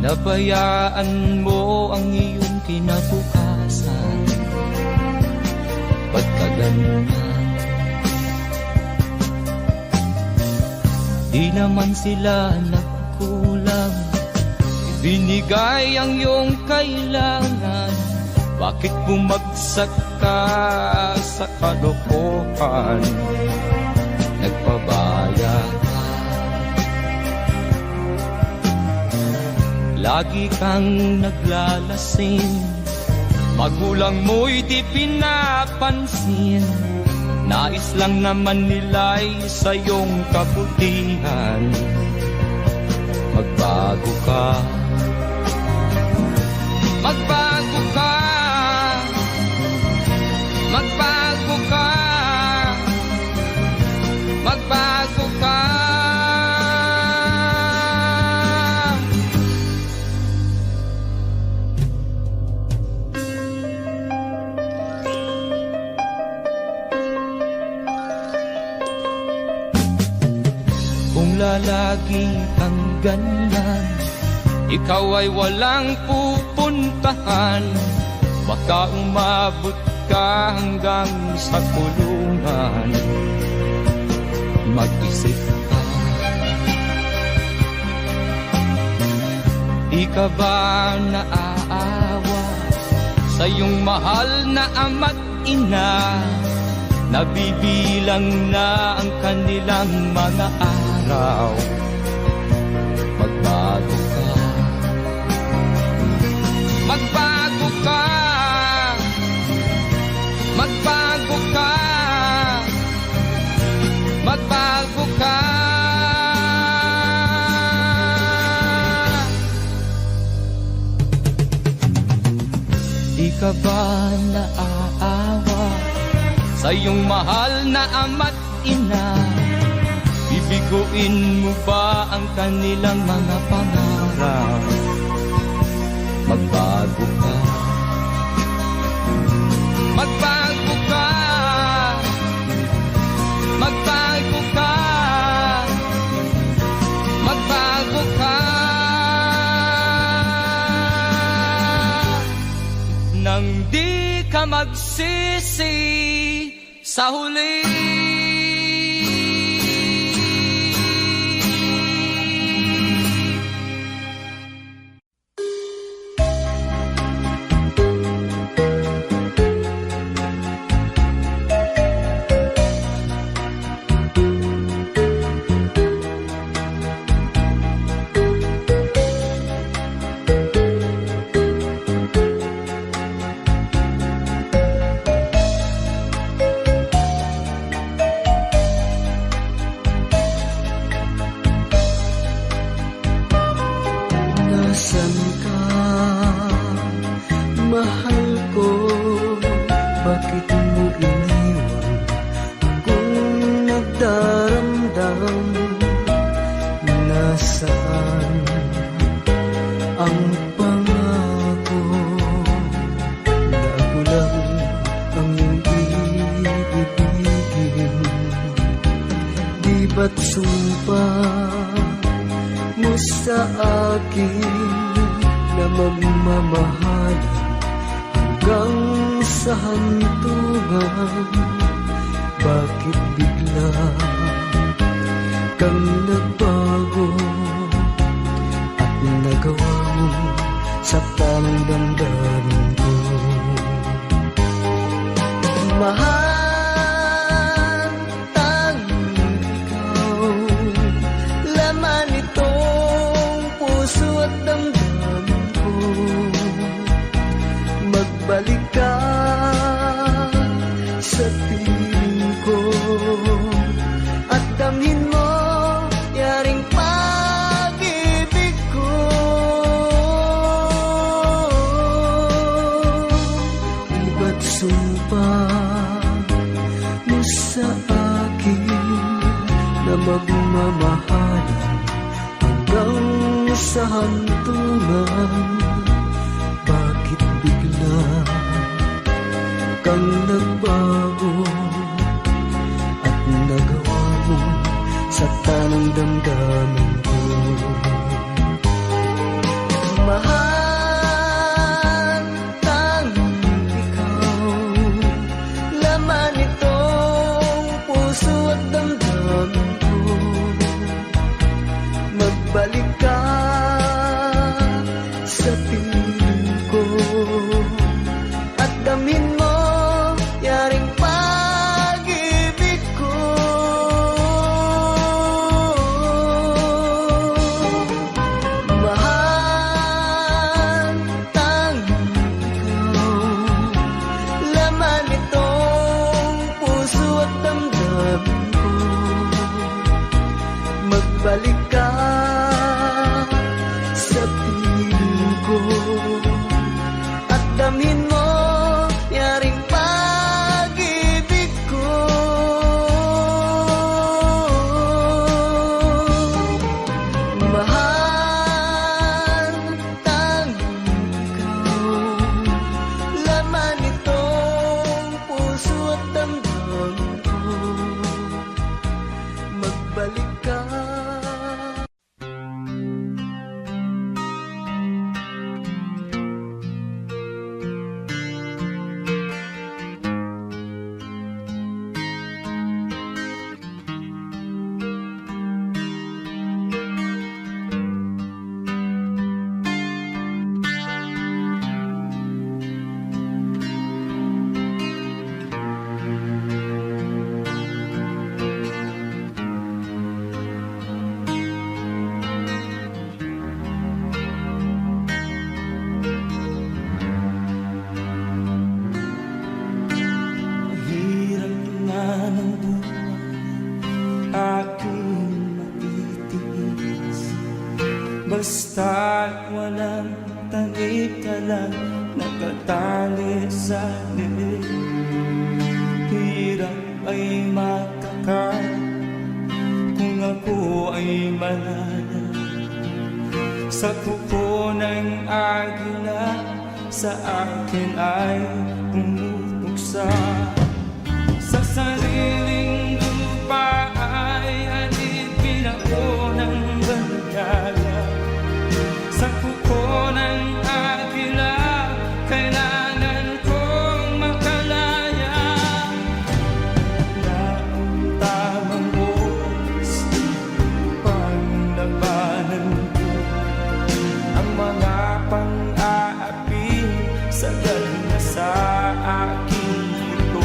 Nabayaan mo ang iyong kinabukasan. Ba't ka ganyan? Di naman sila nagkulang, ibinigay ang iyong kailangan. Bakit bumagsak ka sa kalokohan? Nagpabaya ka, lagi kang naglalasing. Magulang mo'y di pinapansin. Nais lang naman nila'y sa iyong kabutihan. Magbago ka, magbago ka, magbago ka, magbago ka. Kung lalagi kang ganyan, ikaw ay walang pupuntahan. Baka umabot ka hanggang sa kulungan. Mag-isip ka, di ka ba naaawa sa iyong mahal na ama't ina? Nabibilang na ang kanilang mga araw. Magbago ka, magbago ka, magbago ka, magbago ka. Di ka ba naaawa sa iyong mahal na ama't ina? Bibiguin mo ba ang kanilang mga pangarap? Magbago ka, magbago ka, magbago ka, magbago ka. Nang di ka magsisi sa huli. Ba't sumpa mo sa akin na magmamahalan hanggang sa hantungan? Bakit bigla kang nagbago at nagawa mo sa damdamin ko? Mahal, balik ka sa piling ko at damhin mo yaring pag-ibig ko. Iba't sumpa mo sa akin na magmamahalan hanggang sa hantungan. Bakit bigla kang nagbago at nagawa mo sa tanang damdamin ko? Mahal, tanging ikaw, laman itong puso at damdamin ko. Magbalik ka sa piling ko at damhin mo yaring pag-ibig ko. Mahal, tanging ikaw, laman itong puso at damdamin ko. Magbalik ka sa piling ko at damhin mo yaring pag-ibig ko. Mahal, tanging ikaw, laman itong puso at damdamin ko. Magbalik ka. Hirap na ng buhay aking matitiis, basta't walang tanik ka lang nakatali sa liig. Hirap ay makakain kung ako ay malaya sa kuko ng agila, sa akin ay pumupuksa. Sa sariling lupa ay alipin ako ng bandaga. Sa kuko ng agila, kailangan kong makalaya. Na ang tamang oras upang labanan ko ang mga pang-aapi sagad na sa aking ito.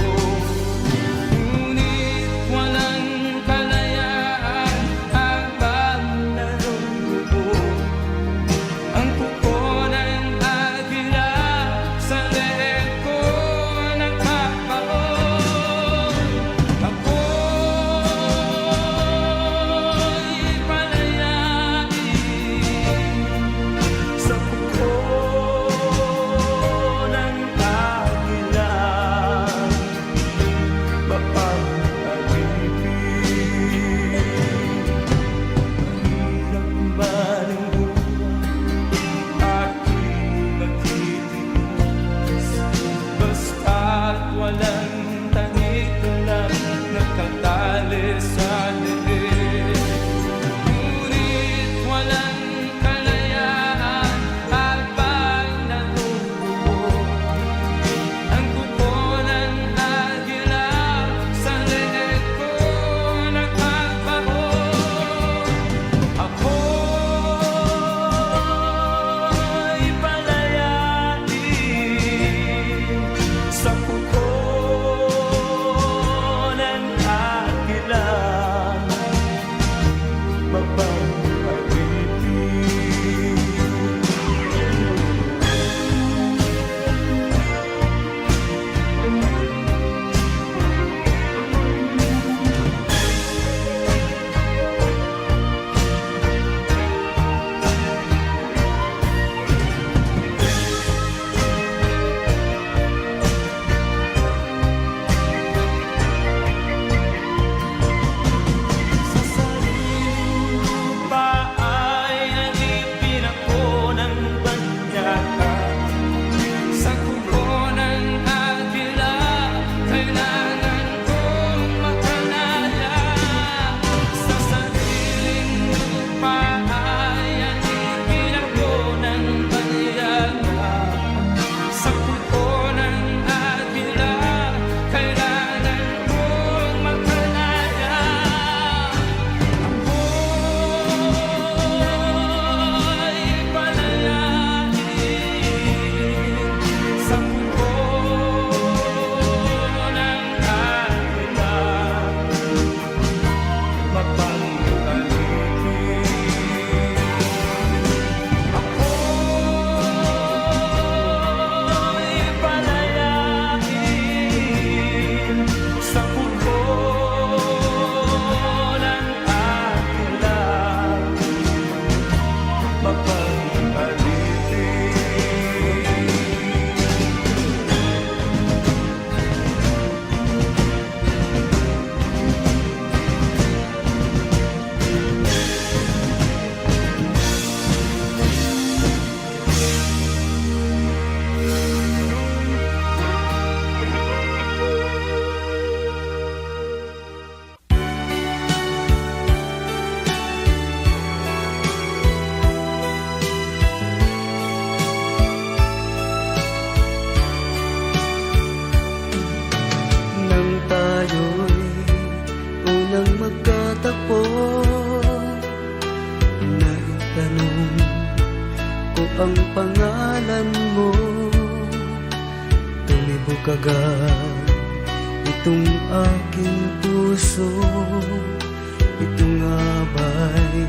Ngunit walang kalayaan habang naroroon ang kuko ng agila sa leeg ko nagpapaon. Ako'y palayain sa kuko ng pangalan mo. Tumibok agad itong aking puso. Ito nga ba'y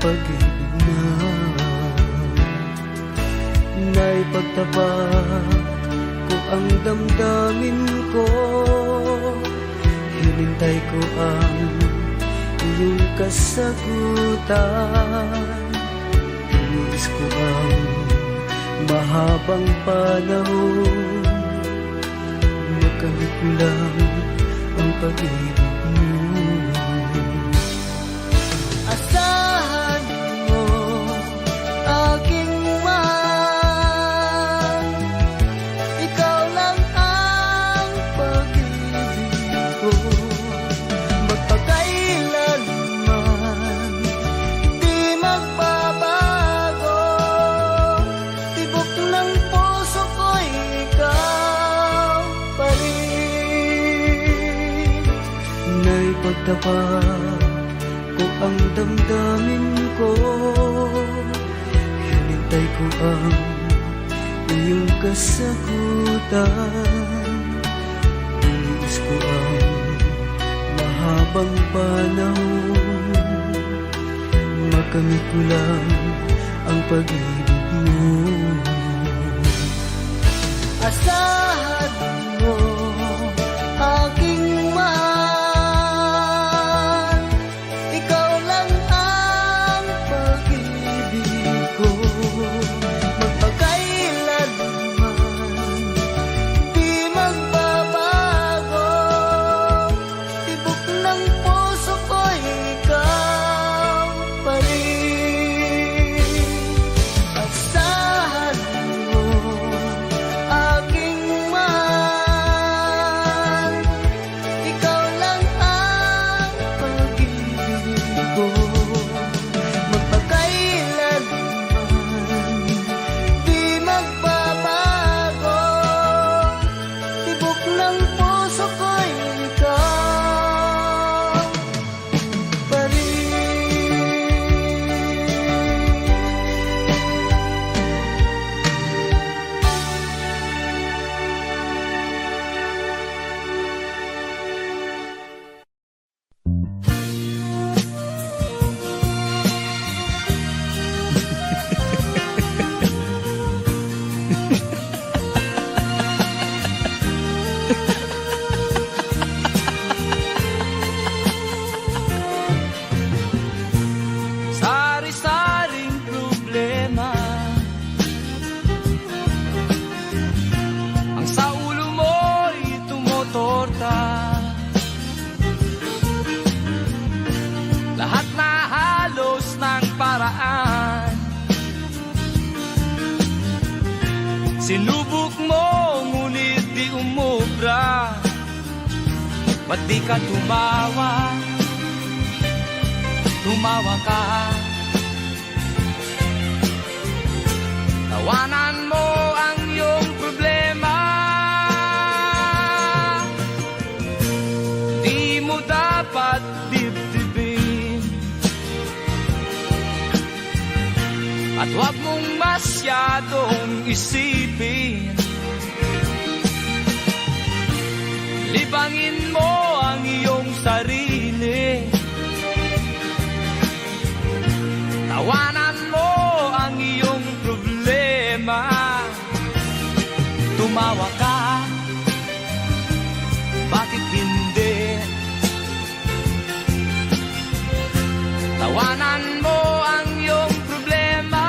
pag-ibig na naipagtapat ko ang damdamin ko. Hinintay ko ang iyong kasagutan. Iniis ko ang mahabang panahon. Makamit ko lang ang pag-ibig mo. Asahan mo aking man, ikaw lang ang pag-ibig ko. Magpakailanman di magbabago, tibok ng puso ko ikaw pa rin. Naipagtapat ko ang damdamin ko. Hinintay ko ang iyong kasagutan. Iniis ko ang mahabang panahon. Makamit ko lang ang pag-ibig mo. Asahan mo aking mahal, ikaw lang ang pag-ibig ko. Magpakailanman di magbabago, tibok ng puso ko ikaw pa rin. Asahan mo aking mahal, ikaw lang ang pag-ibig ko. Magpakailanman di magbabago, tibok ng puso ko ikaw pa rin. Sari-saring problema ang sa ulo mo'y tumotorta. Lahat na halos ng paraan sinubok mo, ngunit di umubra. Ba't di ka tumawa? Tumawa ka. Tawanan mo ang iyong problema. Di mo dapat dibdibin, at huwag mong masyadong isipin. Libangin mo ang iyong sarili. Tawanan mo ang iyong problema. Tumawa ka, bakit hindi? Tawanan mo ang iyong problema.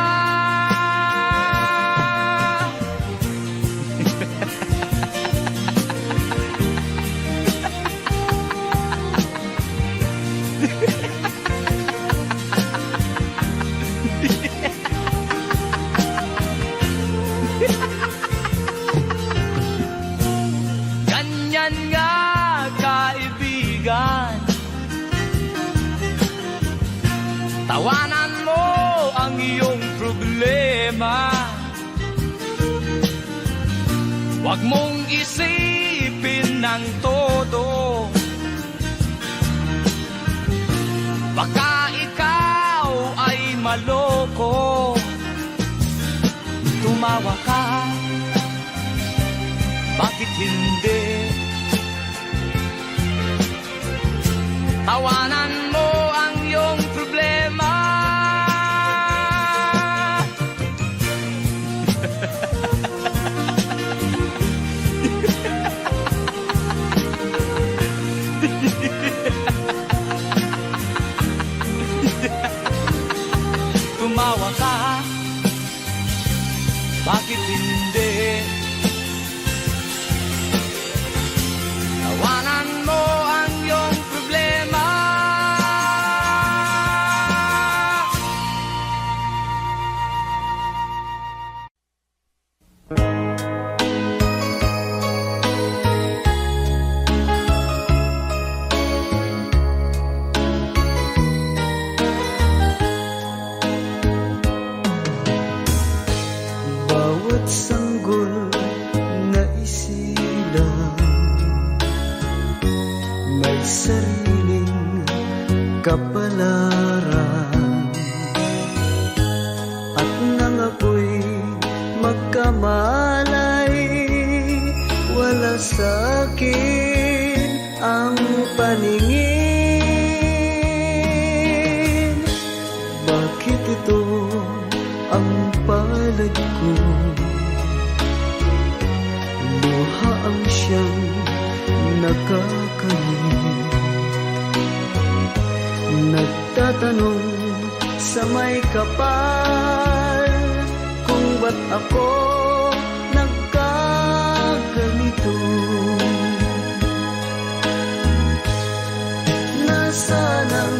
Ganyan nga, kaibigan. Tawanan mo ang iyong problema. Huwag Huwag mong isipin ng todo, baka ikaw ay maloko. Tumawa ka, bakit hindi? Tawanan mo ang iyong problema. Tumawa ka, bakit hindi? Tawanan mo ang iyong problema. Bawat sanggol na isilang may sariling kapalaran. At nang ako'y magkamalay, wala sa'kin ang paningin. Bakit ito ang palad ko? Luha ang siyang nakakain. Nagtatanong sa may kapal kung ba't ako nagkaganito. Nasaan ang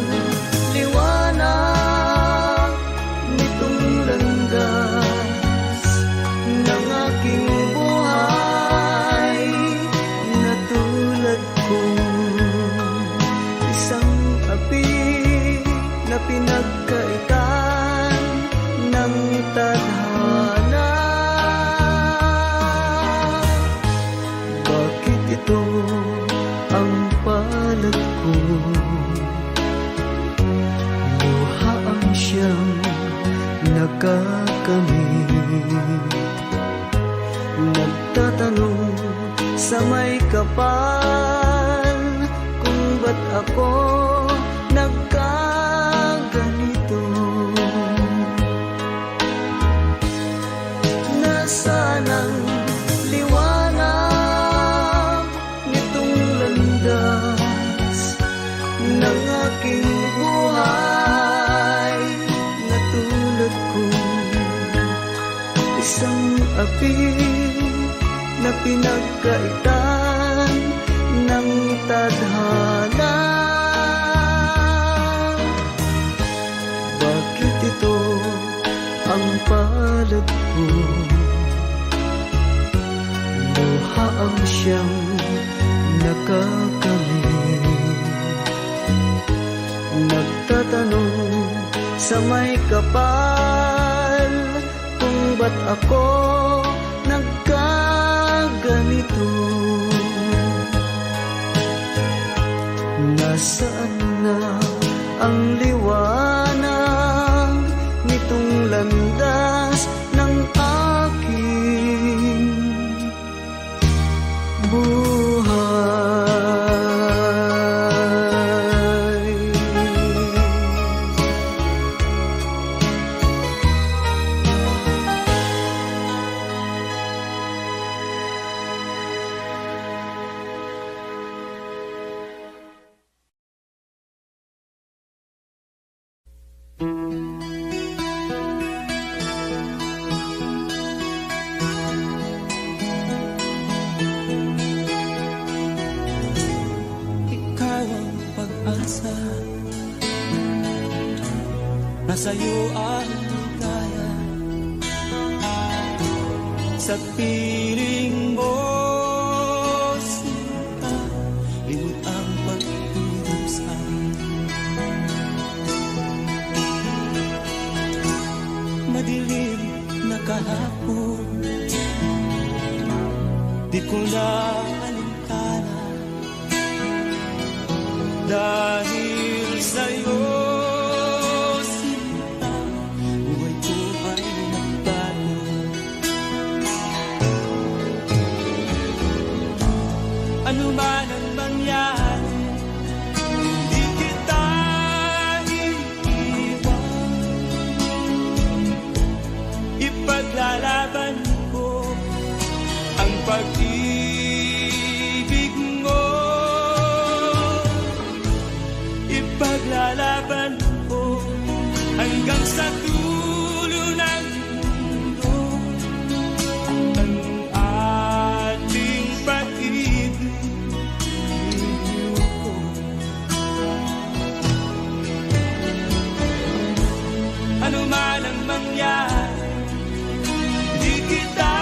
liwanag nitong landas ng aking buhay, na tulad kong isang api na pinagkaitan ng tadhana. Bakit ito ang palad ko? Luha ang siyang nakakamit. Nagtatanong sa may kapal kung ba't ako nagkaganito. Nasaan ang liwanag nitong landas ng aking buhay, na tulad kong isang api na pinagkaitan ng tadhana. Bakit ito ang palad ko? Luha ang siyang nakakamit. Nagtatanong sa may kapal kung ba't ako nagkaganito. Nasaan na ang liwanag nitong landas ng aking buhay? Ikaw ang pag-asa, nasa'yo ang ligaya. Sa piling mo, sinta, libot ang pagdudusa. Madilim na kahapon, di ko na alintana, dahil sa'yo, sinta, buhay ko ay nagbago. ang pag-ibig mo. Ipaglalaban ko hanggang sa dulo ng mundo ang ating pag-ibig ko. Ano man ang mangyari, di kita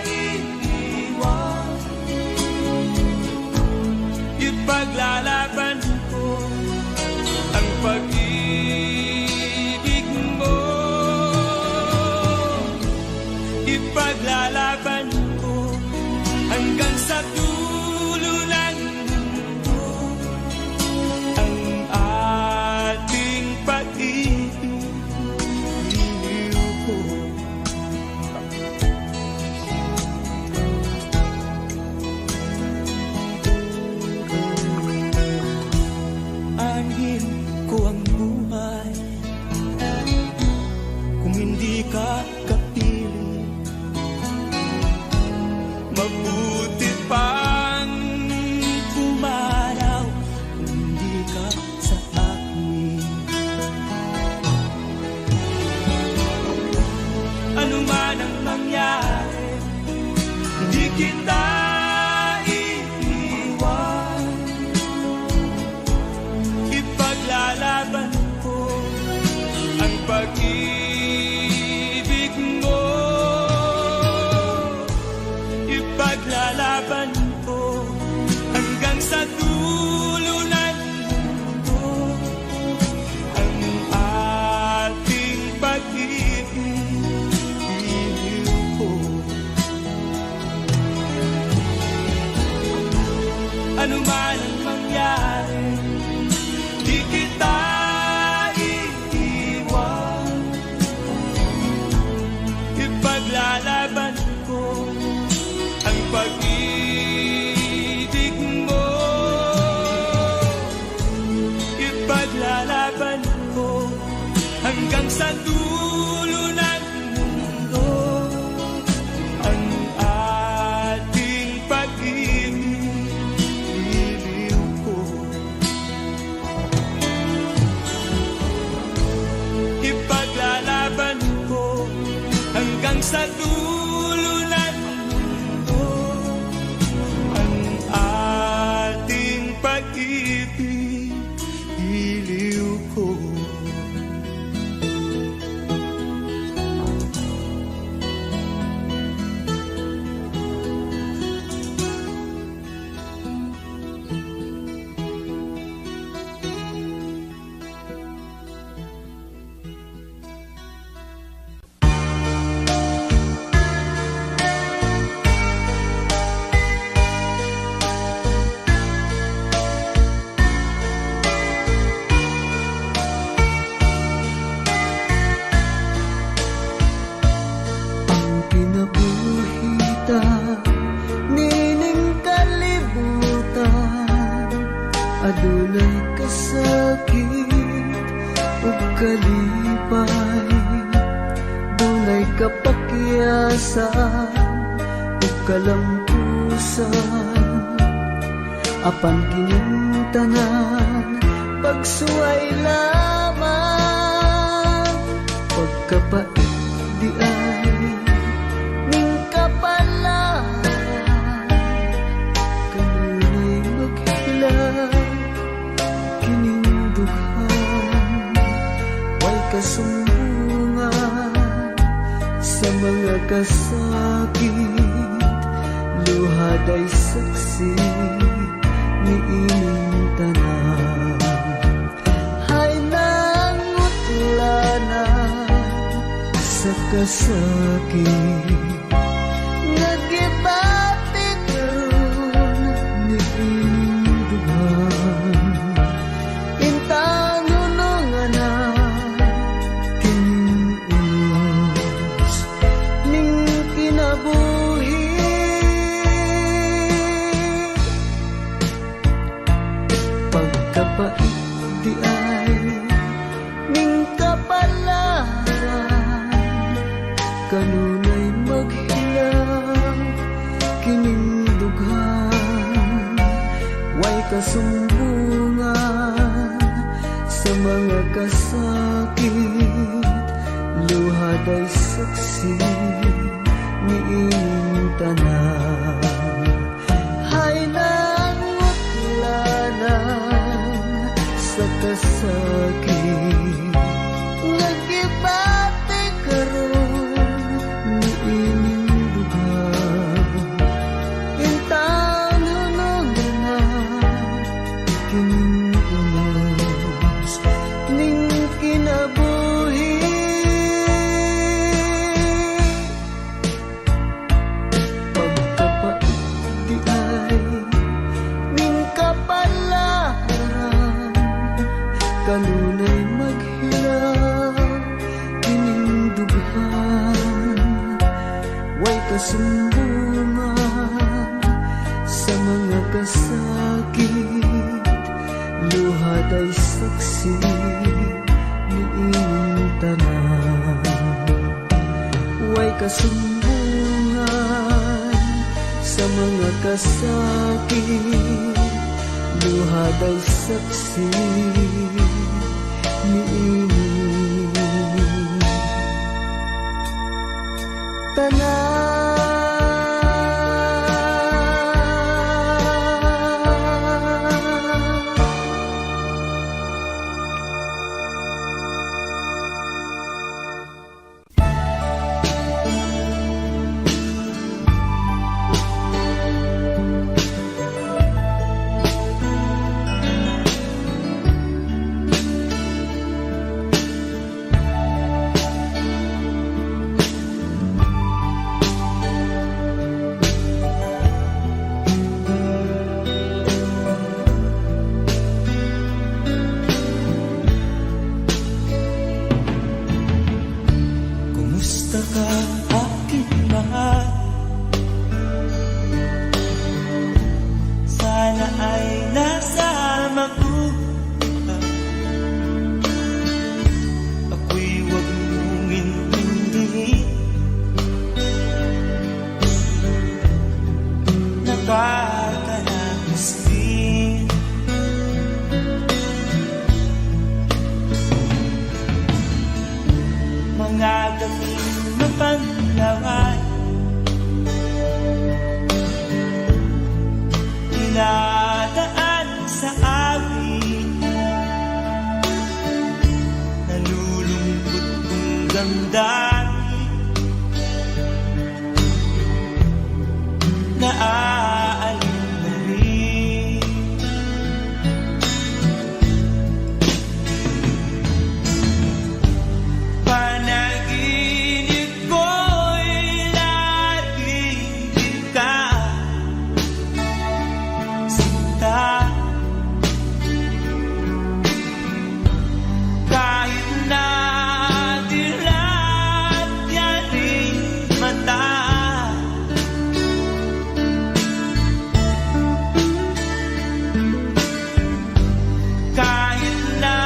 iiwan. Ipaglalaban ko ang pag-ibig mo. Ipaglalaban ko hanggang sa dulo ng mundo ang ating pag-ibig ko. Anhin ko ang buhay kung hindi ka kapiling. Mabuti pang pumanaw kung hindi ka sa akin. Ano man ang mangyari, hindi kita iiwan. Ipaglalaban ko ang pag-ibig mo. Ipaglalaban ko hanggang sa dulo ng mundo ang ating pag-ibig ko. Ano man ang mangyari, di kita iiwan. Ipaglalaban ko ang pag-ibig mo. Ipaglalaban ko hanggang sa dulo ng mundo ang ating pag-ibig ko. Ipaglalaban ko hanggang sa dulo ng mundo ang ating pag-ibig ko. Ang kinabuhita nining kalibutan, adunay kasakit ug kalipay, dunay kapakyasan ug kalampusan. Apan kining tanan pagsuway lamang, pagkapait di ay ning kapalaran, kanunay maghilang kining dughan. Way kasumbungan sa mga kasakit, luhaday saksi ni ining tanan. Hay nangutlanan sa kasakit, nagibati karon ni ining dughan. Intang nununganan kining unos ning kinabuhi. Pagkapait di ay ning kapalaran, kanunay maghilang kining dughan, way kasumbungan sa mga kasakit, luhad ay saksi ni inyong tanan. Hay nangutlanan sa kasakit, nagibati karon ni inyong dughan. Intan hunong na kining unos ning kinabuhi. Pagkapait di ay ning kapalaran, kanunay maghilang kining dughan, way kasumbungan sa mga kasakit, luhad ay saksi ni inyong tanan. Way kasumbungan sa mga kasakit, luhad ay saksi ni inyong tanan. Kumusta ka, aking mahal? Sana ay nasa mabuti. Ako'y huwag mong intindihin. Nakakaranas din. Mga gawing mapanglaway, dinadaan sa amin, nalulungkot kong damdamin, naaalala na rin. Panaginip ko'y laging ikaw, sinta. Kahit na dilat yaring mata, kahit na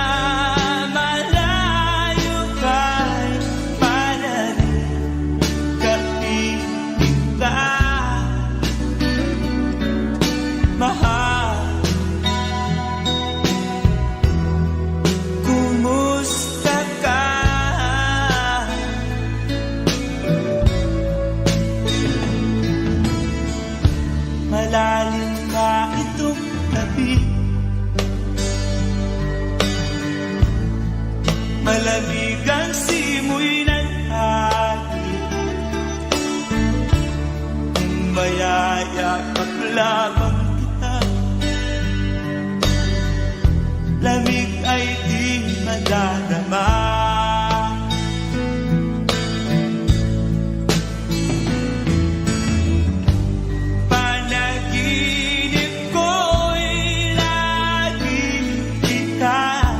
malayo ka'y panarin, kapiling ka, mahal. Kumusta ka? Malalim ba itong tabi? Malamig ang simoy ng hangin, kung mayayakap lamang kita, lamig ay di madadama. Panaginip ko'y laging ikaw,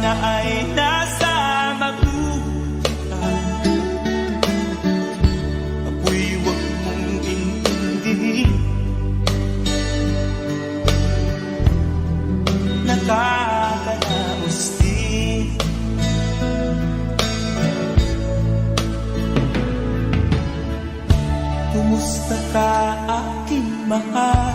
sana ay nasa mabuhay. Ako'y huwag mong intindihin, nakakalaos din. Kumusta ka, aking mahal?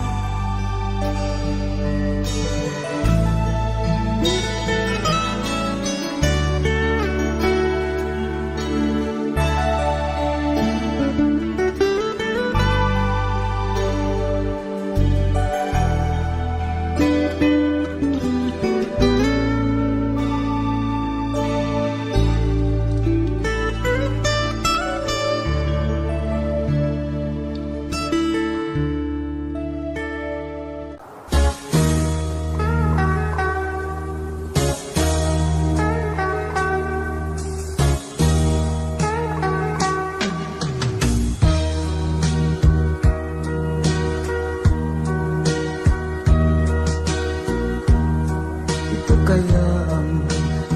Ito kaya ang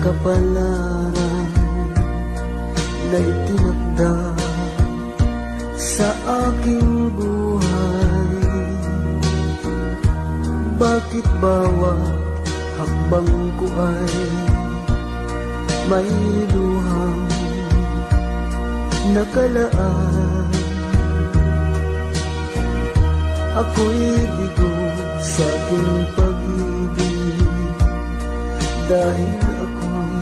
kapalaran na itinakda sa aking buhay? Bakit bawat hakbang ko ay may luhang nakalaan? Ako'y bigo sa aking pag-ibig dahil ako'y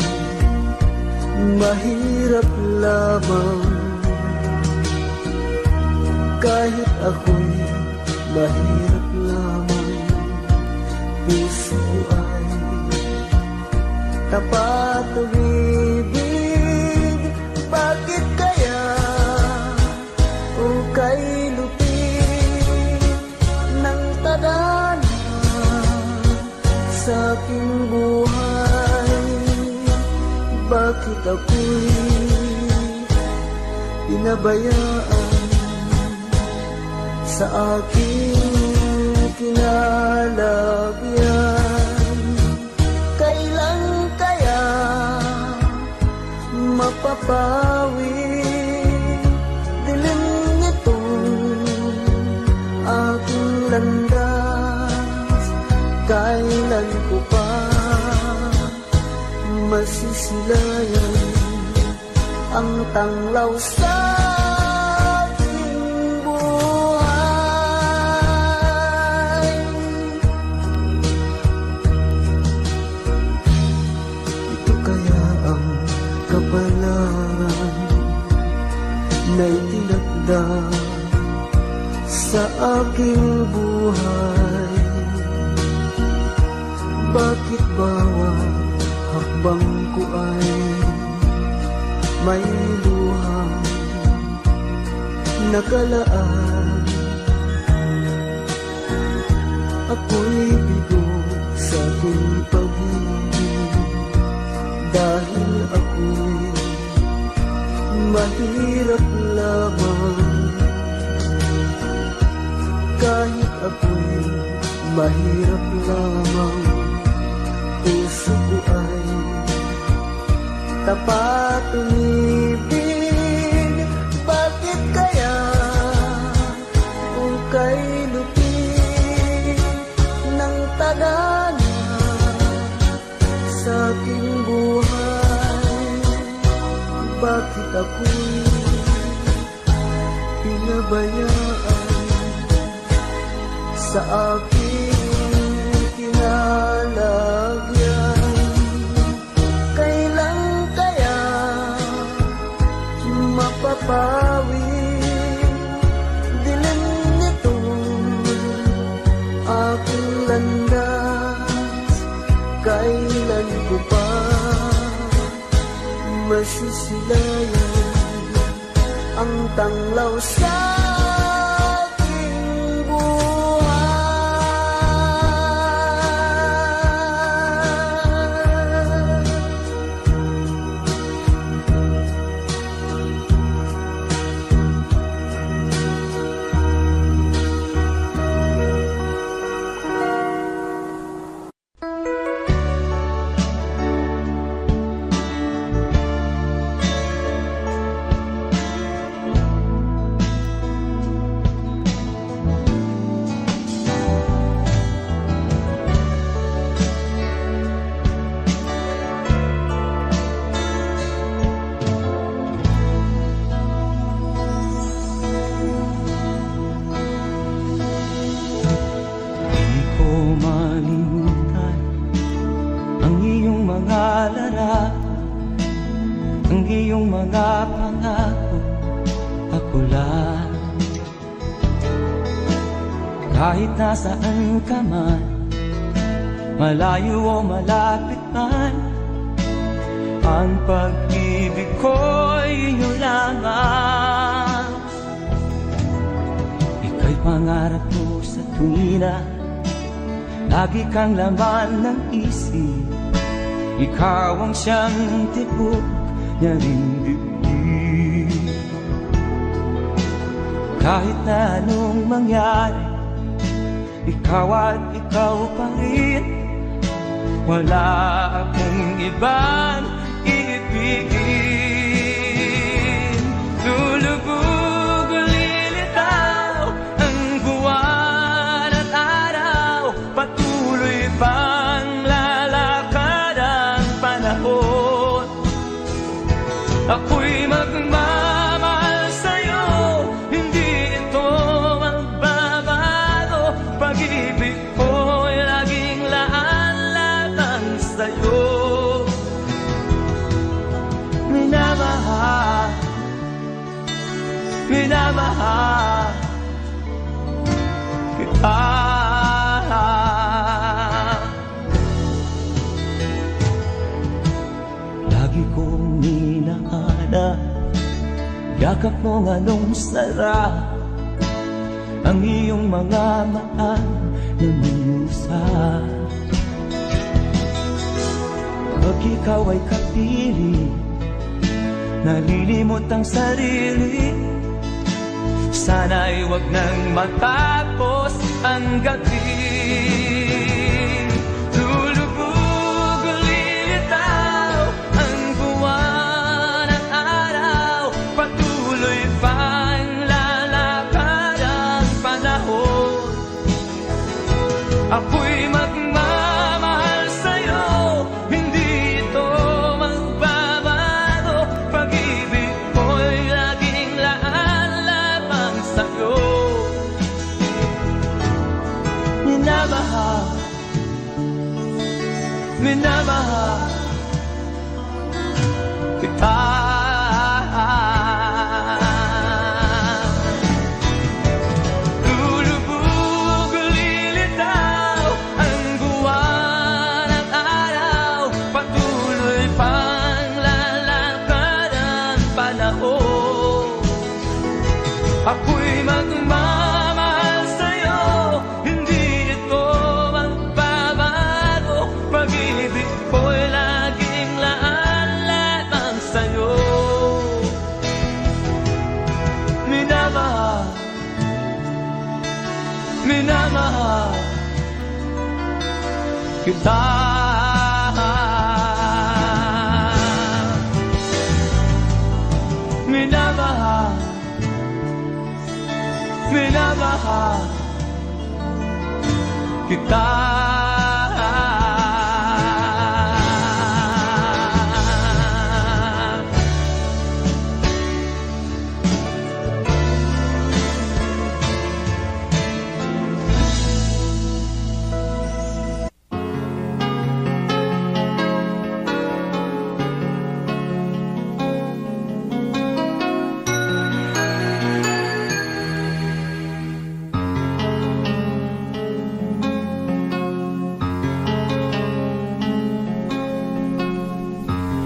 mahirap lamang. Kahit ako'y mahirap lamang, puso ko ay tapat umibig. Bakit kaya o kay lupit ng tadhana sa aking buhay? Bakit ako'y pinabayaan sa aking kinalagyan? Kailan kaya mapapawi dilim nitong aking landas? Kailan ko pa masisilayan ang tanglaw sa aking buhay? Ito kaya ang kapalaran na itinakda sa aking buhay? Bakit bawat hakbang ko ay may luhang nakalaan? Ako'y bigo sa aking pag-ibig dahil ako'y mahirap lamang. Kahit ako'y mahirap lamang, puso ko ay tapat umibig. Bakit kaya kung kay lupit ng tadhana sa aking buhay? Bakit ako'y pinabayaan sa aking kinalagyan? Kailan kaya mapapawi dilim nitong aking landas? Kailan ko pa masisilayan ang tanglaw sa aking buhay? mga larawan, ang iyong mga pangako, ako lang. Kahit nasaan ka man, malayo o malapit man, ang pag-ibig ko'y iyo lamang. Ika'y pangarap ko sa tuwina, lagi kang laman ng isip. Ikaw ang siyang tibok niya ring dibdib. Kahit na anong mangyari, ikaw at ikaw pa rin. Wala akong ibang iibigin. Lulubog o lilitaw ang buwan at araw, patuloy pang lalakad ang panahon. Ako'y magmamahal sa'yo, hindi ito magbabago. Pag-ibig ko'y laging laan-laan sa'yo. Minamahal, minamahal kita. Lagi kong hinahanap yakap mong anong sarap, ang iyong mga mata na minusap. Pag ikaw ay kapiling, nalilimot ang sarili. Sana'y wag nang matapos ang gabi. Lulubog o lilitaw ang buwan at araw, patuloy pang lalakad ang panahon. Ako'y magmamahal sa'yo, hindi ito magbabago. Pag-ibig ko'y laging laan-lamang sa'yo. Minamahal, minamahal kita. Lulubog o lilitaw ang buwan at araw, patuloy pang lalakad ang panahon. Ako'y magmamahal sa'yo, hindi ito magbabago. Pag-ibig ko'y laging laan-lamang sa'yo. Minamahal, minamahal kita. Minamahal, minamahal kita.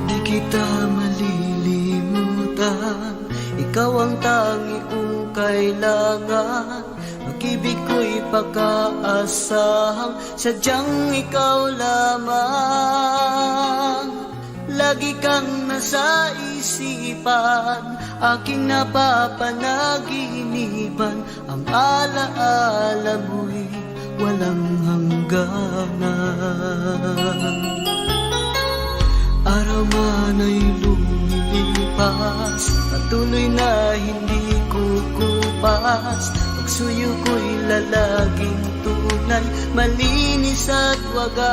Di kita malilimutan, ikaw ang tangi kong kailangan. Pag-ibig ko'y pagkaasahang sadyang ikaw lamang. Lagi kang nasa isipan, aking napapanaginipan. Ang alaala mo'y walang hangganan. Araw man ay lumilipas, patuloy na hindi kukupas. Pagsuyo ko'y lalaging tunay, malinis at wagas.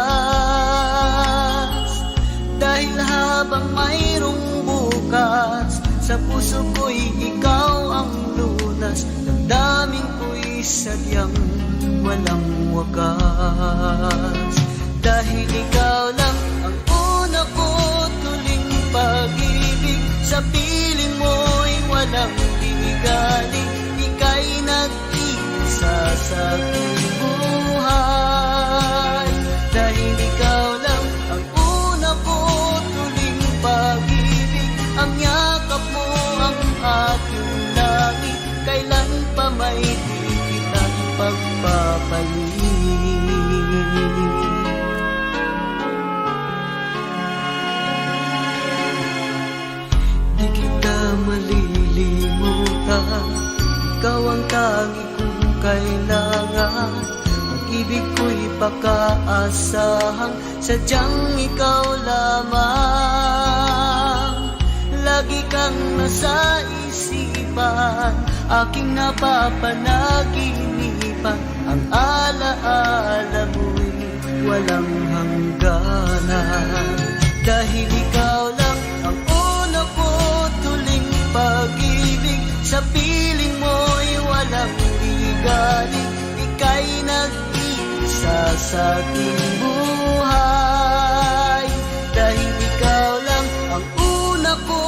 Dahil habang mayroong bukas, sa puso ko'y ikaw ang lunas. Damdamin ko'y sadyang walang wakas. Dahil ikaw lang ang sa aking buhay. Dahil ikaw lang ang una ko tuling pag-ibig, ang yakap mo ang aking langit, kailan pa may di kita pagpapalit. Di kita malilimutan, ikaw ang tangi kong kailangan. Pag-ibig ko'y pagkaasahang sadyang ikaw lamang. Lagi kang nasa isipan, aking napapanaginipan. Ang alaala mo'y walang hangganan. Dahil ikaw lang ang una ko tuling pag-ibig, sa piling mo'y walang ligalig. Ika'y nag-iisa sa aking buhay. Dahil ikaw lang ang una ko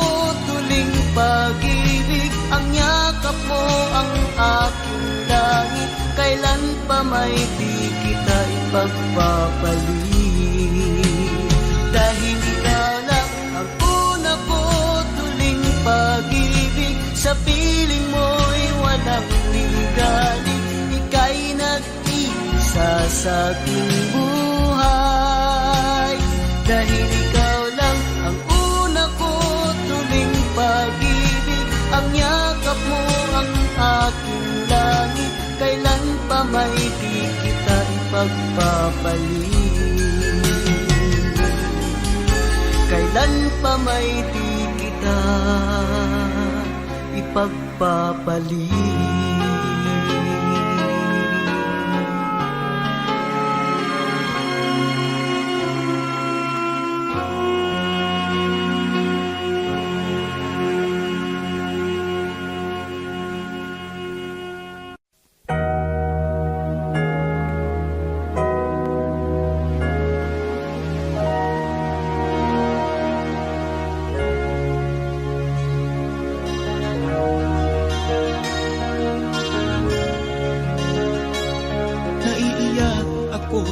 tuling pag-ibig, ang yakap mo ang aking langit, kailan pa may di kita ipagpapalit. Dahil ikaw lang ang una ko tuling pag-ibig, sa piling mo'y walang ligalig. Ika'y nag-iisa sa aking buhay. Dahil ikaw lang ang una ko tuling pag-ibig, ang yakap mo ang aking langit, kailan pa may di kita ipagpapalit. Kailan pa may di kita ipagpapalit.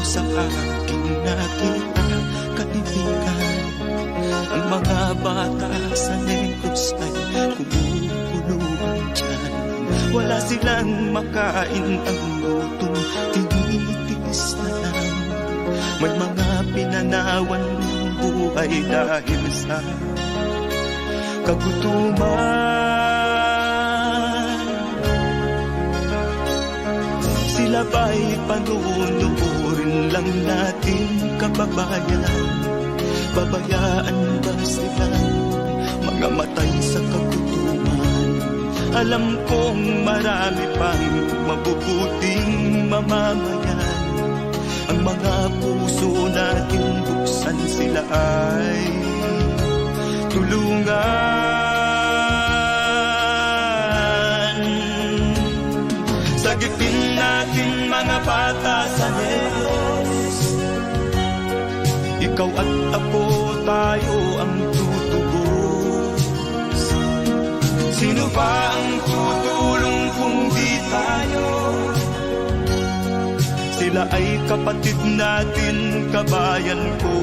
Sa aking nakita, kaibigan, ang mga bata sa Negros ay kumukuluan dyan. Wala silang makain, ang gutom tinitiis na lang. May mga pinanawan ng buhay dahil sa kagutuman. Sila ba'y panunurin lang natin, kababayan? Babayaan ba silang mga matay sa kagutuman? Alam kong marami pang mabubuting mamamayan. Ang mga puso natin buksan, sila ay tulungan. Sagipin natin mga bata sa Negros, ikaw at ako, tayo ang tutubos. Sino ba ang tutulong kung di tayo? Sila ay kapatid natin, kabayan ko.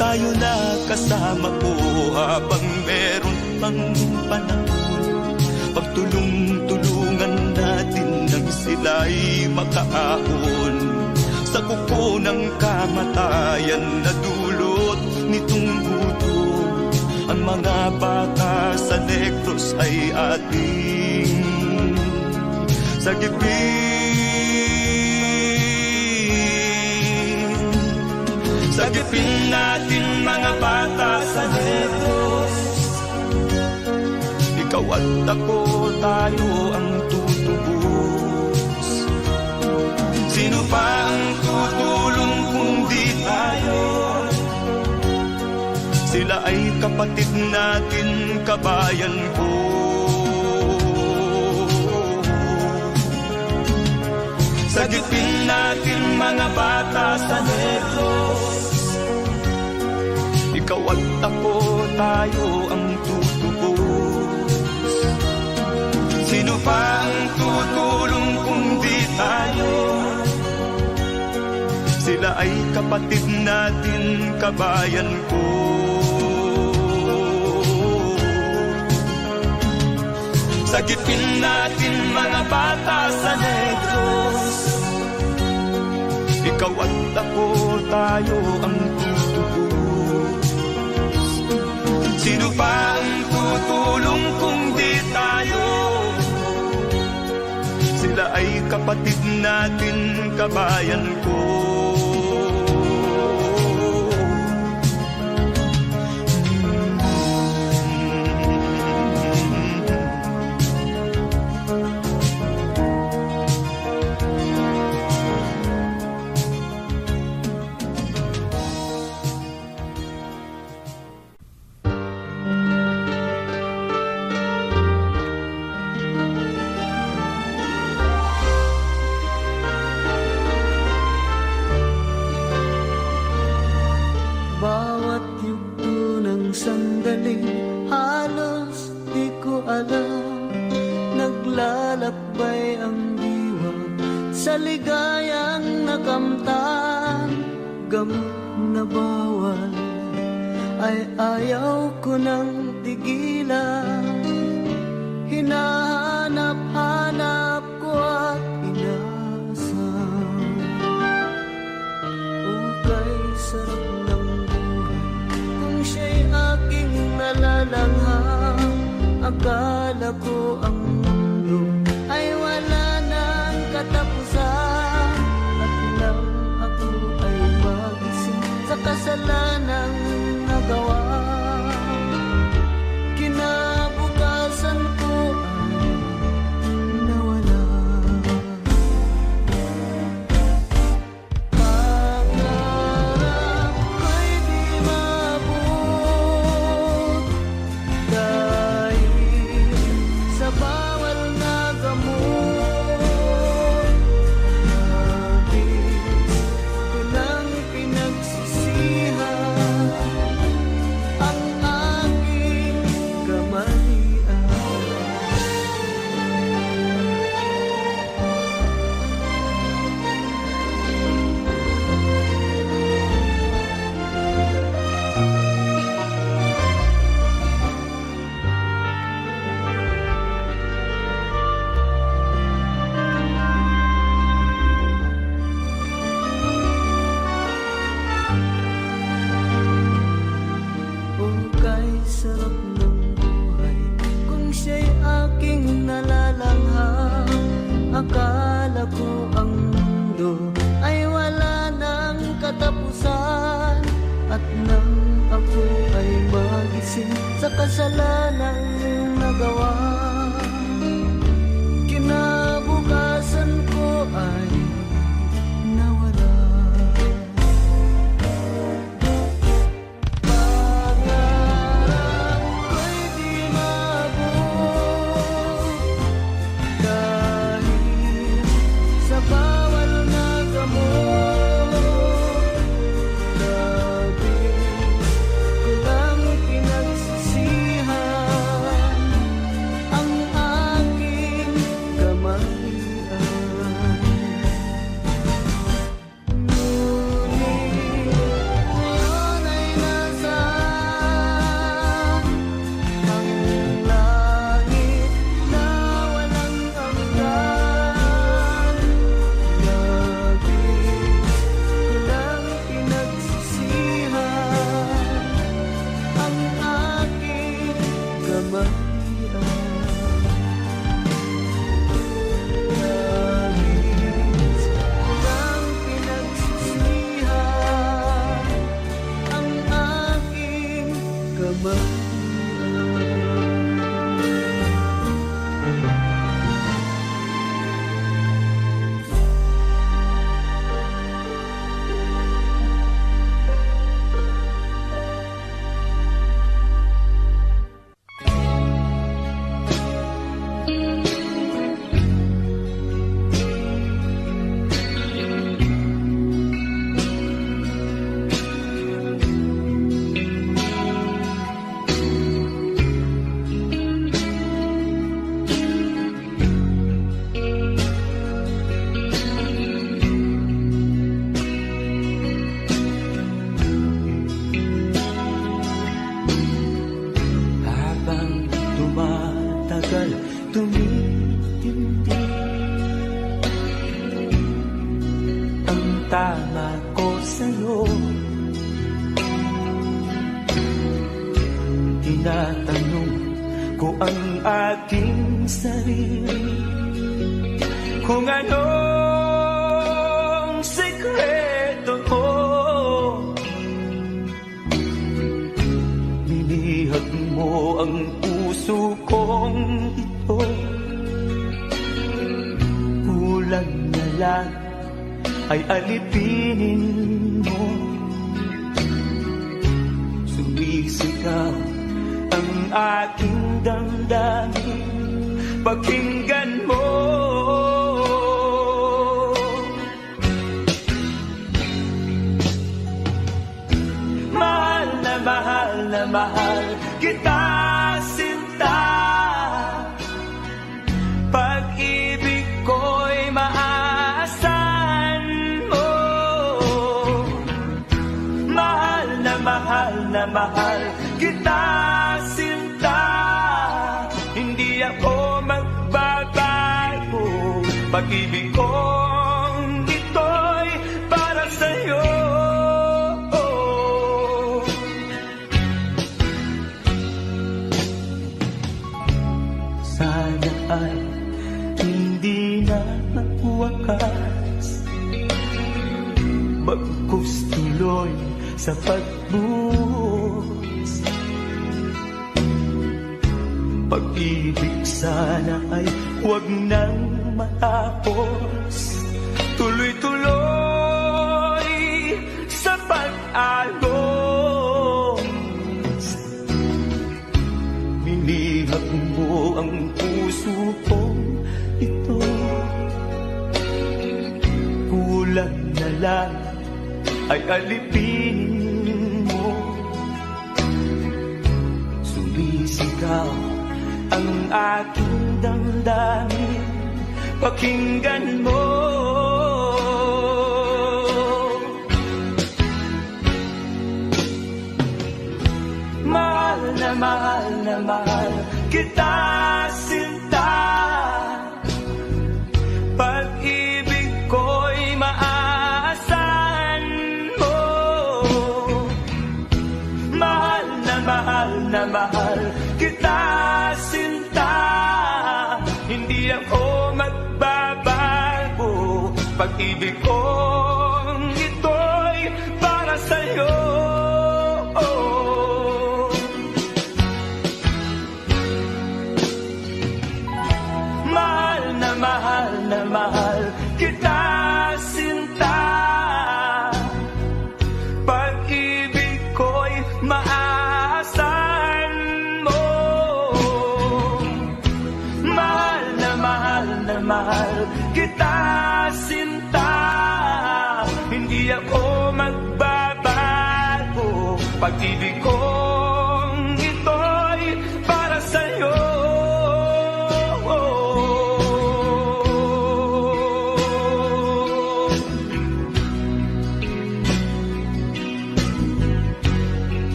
Tayo na kasama ko habang meron pang panahon. Pagtulong-tulungan natin nang sila'y makaahon sa kuko ng kamatayan na dulot nitong gutom. Ang mga bata sa Negros ay ating sagipin. Sagipin natin mga bata sa Negros, ikaw at ako, tayo ang tutubos. Sino pa ang tutulong kung di tayo? Sila ay kapatid natin, kabayan ko. Sagipin natin mga bata sa Negros, ikaw at ako, tayo ang tutubos. pa ang tutulong kung di tayo? Sila ay kapatid natin, kabayan ko. Sagipin natin mga bata sa Negros. Ikaw at ako, tayo ang tutubos. Sino pa ang tutulong kung di tayo? Sila ay kapatid natin, kabayan ko. Bawat yugto ng sandali, halos di ko alam. Naglalakbay ang diwa sa ligayang nakamtan. Gamot na bawal ay ayaw ko nang tigilan. Hinahanap-hanap ko at inasam. Ukay sarap ng kung siya'y aking nalalanghang. Akala ko ang mundo ay wala nang katapusan. At nang ako ay magising sa kasalanang nagawa, kinabukasan ko ay nawala. Pangarap ko'y di maabot dahil sa bawal na gamot. Nabis ko lang pinagsisihan ang aking kamalian. Ukay sarap ng buhay kung siya'y aking nalalanghang. Akala ko ang mundo ay wala nang katapusan. At nang ako ay magising sa kasalanang nagawa, kinabukasan ko ay nawala. Pangarap ko'y di maabot dahil sa bawal na gamot. Labis ko lang pinagsisihan pagtama ko sa'yo. Tinatanong ko ang aking sarili kung anong sekreto ko. Minihag mo ang puso kong ito. Kulang na lang ay alipinin mo. Sumisigaw ang aking damdamin, pakinggan mo. Mahal na mahal na mahal kita, sinta. Pag-ibig ko'y maaasahan mo. Mahal na mahal kita, sinta. Hindi ako magbabago. Pag-ibig kong ito'y para sa'yo. Sana ay hindi na magwakas, bagkus tuloy sa pagbuhos. Pag-ibig sana ay huwag nang matapos, tuloy-tuloy sa pag-agos. Minihag mo ang puso kong ito. Kulang na lang ay alipinin mo. Sumisigaw ang aking damdamin, pakinggan mo. Mahal na mahal kita, sinta. Pag-ibig ko'y maaasahan mo. Mahal na mahal kita, sinta. Hindi ako magbabago. Pag-ibig kong ito'y para sa'yo. Mahal na mahal kita, sinta. Pag-ibig ko'y maaasahan mo. Mahal na mahal kita, sinta. Hindi ako magbabago. Pag-ibig kong ito'y para sa'yo.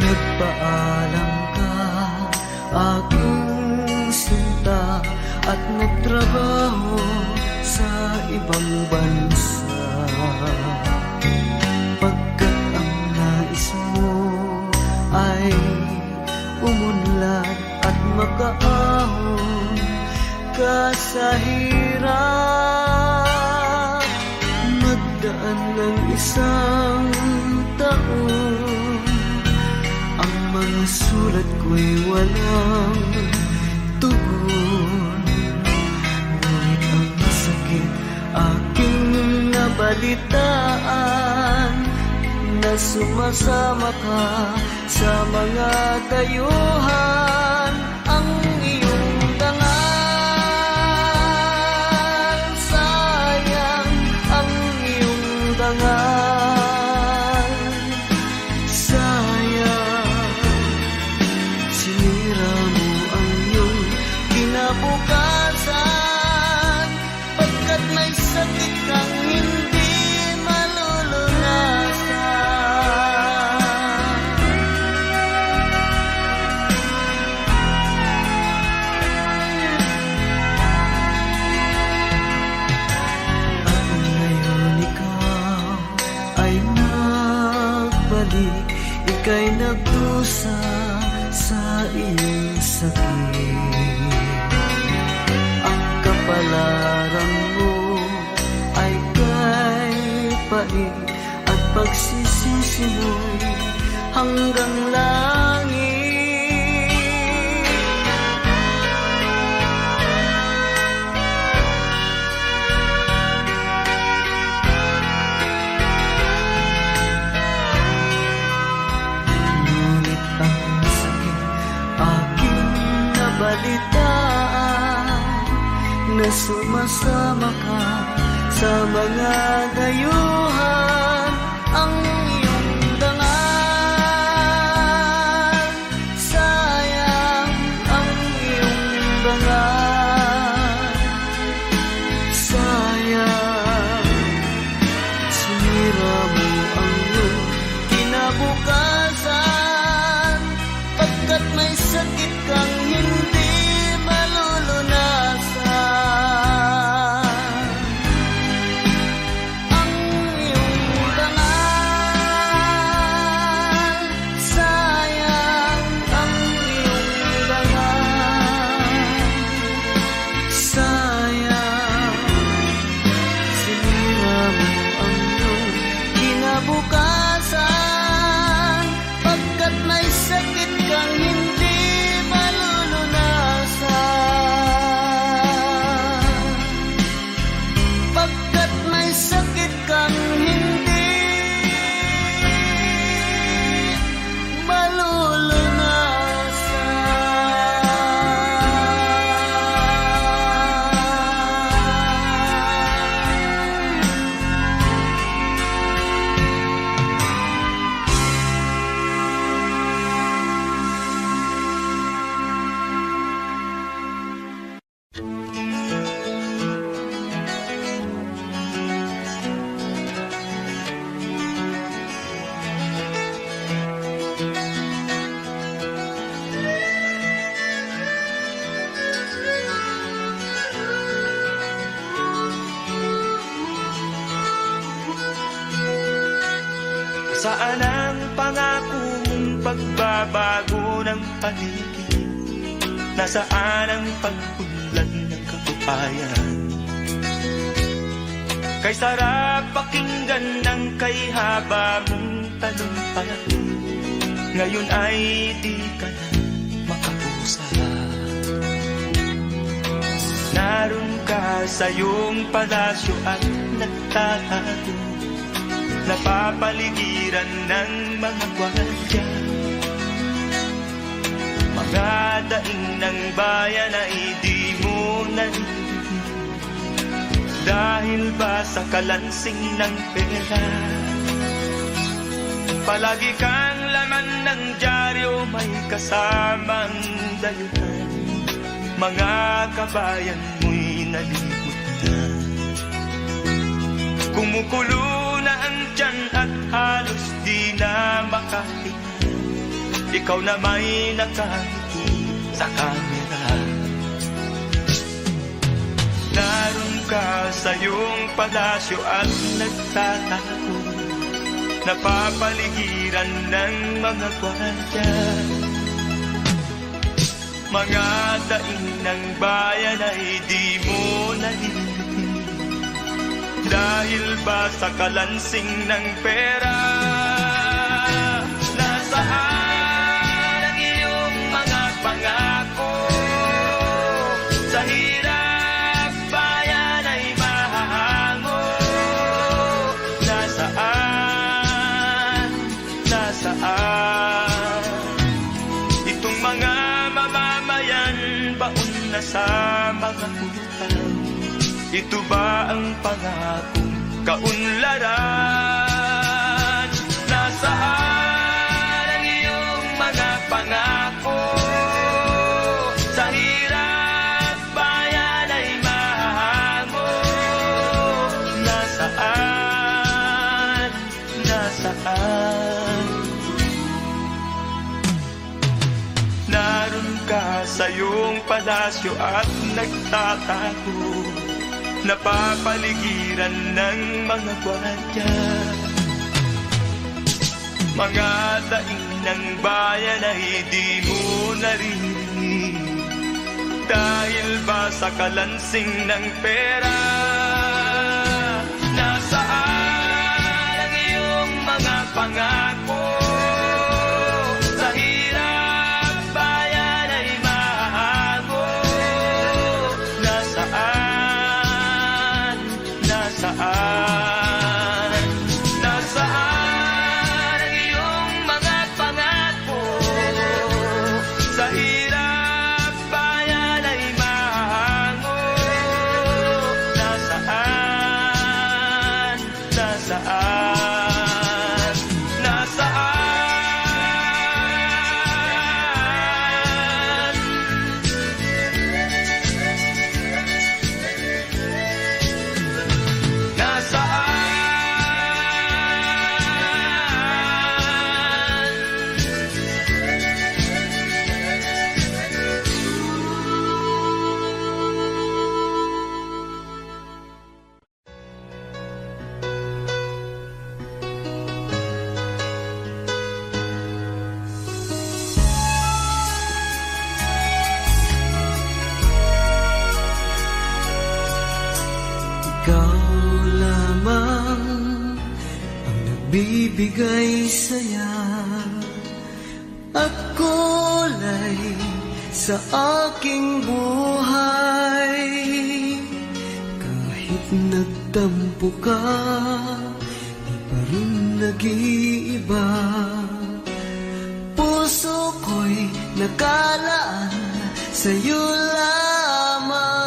Nagpaalam ka, aking sinta, at nagtrabaho sa ibang bansa. Pagkat ang nais mo ay umunlad at makaahon ka sa hirap. Nagdaan ng isang taon, ang mga sulat ko'y walang tugon. nabalitaan na sumasama ka sa mga dayuhan. Ang iyong dangal, sayang ang iyong dangal, sayang sinira mo ang iyong kinabukasan, pagkat may sakit kang hindi malulunasan. At ngayon ikaw ay nagbalik, ika'y nagdusa sa iyong sakit. Ang kapalaran mo ay kay pait at pagsisisi mo'y hanggang langit. Ngunit ang sakit aking nabalitaan na sumasama ka sa mga dayuhan. Ang iyong dangal, sayang ang iyong dangal, sayang sinira mo ang iyong kinabukasan, pagkat may sakit kang hindi malulunasan. Ang iyong dangal, sayang ang iyong dangal, sayang sinira mo ang iyong kinabukasan, pagkat may sakit kang hindi malulunasan, pagkat may sakit kang hindi malulunasan. Saan ang pangako mong pagbabago ng paligid? Nasaan ang pag-unlad ng kabuhayan? Kay sarap pakinggan ng kay haba mong talumpay, ngayon ay di ka na makausap. Naroon ka sa iyong palasyo at nagtatago, napapaligiran ng mga gwardiya. Mga daing ng bayan ay di mo narinig, dahil ba sa kalansing ng pera? Palagi kang laman ng dyaryo, may kasamang dayuhan. Mga kabayan mo'y nalimot na, kumukulo na ang tiyan at halos di na makahinga. Ikaw na may nakangiti sa kamera. Naroon ka sa iyong palasyo at nagtatago, napapaligiran ng mga gwardiya. Mga daing ng bayan ay di mo narinig, dahil ba sa kalansing ng pera? Nasaan ang iyong mga pangako? Sa hirap bayan ay mahahango, butang. Ito ba ang pangakong kaunlaran? Nasaan ang iyong mga pangako? Sa hirap bayan ay mahango. Nasaan? Nasaan? Naroon ka sa iyong palasyo at nagtatago, napapaligiran ng mga gwardiya. Mga daing ng bayan ay di mo naririnig, dahil ba sa kalansing ng pera? Nasaan ang iyong mga pangako? Sa hirap bayan ay mahago. Nasaan? Nasaan? Nasaan ang iyong mga pangako? Sa hirap bayan ay mahango. Nasaan? Nasaan? Nasaan? Nasaan? Ikaw lamang ang nagbibigay saya at kulay sa aking buhay. Kahit nagtampo ka, di pa rin nag-iiba. Puso ko'y nakalaan sa'yo lamang.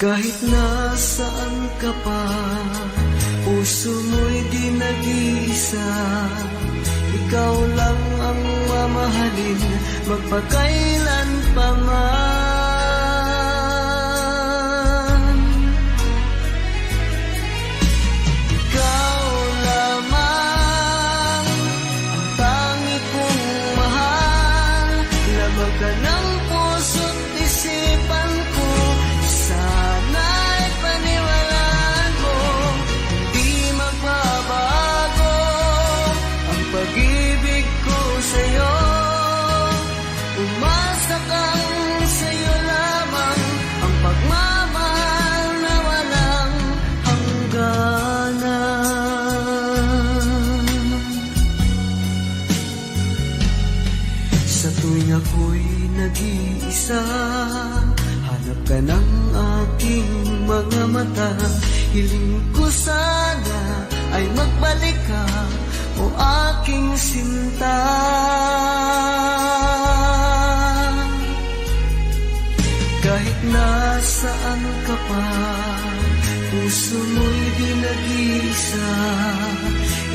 Kahit nasaan ka pa, puso mo'y di nag-iisa. Ikaw lang ang mamahalin, magpakailan pa man. Ikaw lamang ang tangi kong mahal, lamang ka ng puso't isipan ko. Sana'y paniwalaan mo, hindi magbabago ang pag-ibig ko sa'yo. Umasa kang sa'yo lamang ang pagmamahal na walang hangganan. Sa tuwing ako'y nag-iisa, hanap ka ng aking mga mata. Hiling ko sana ay magbalik ka, o aking sinta. Kahit nasaan ka pa, puso mo'y di nag-iisa.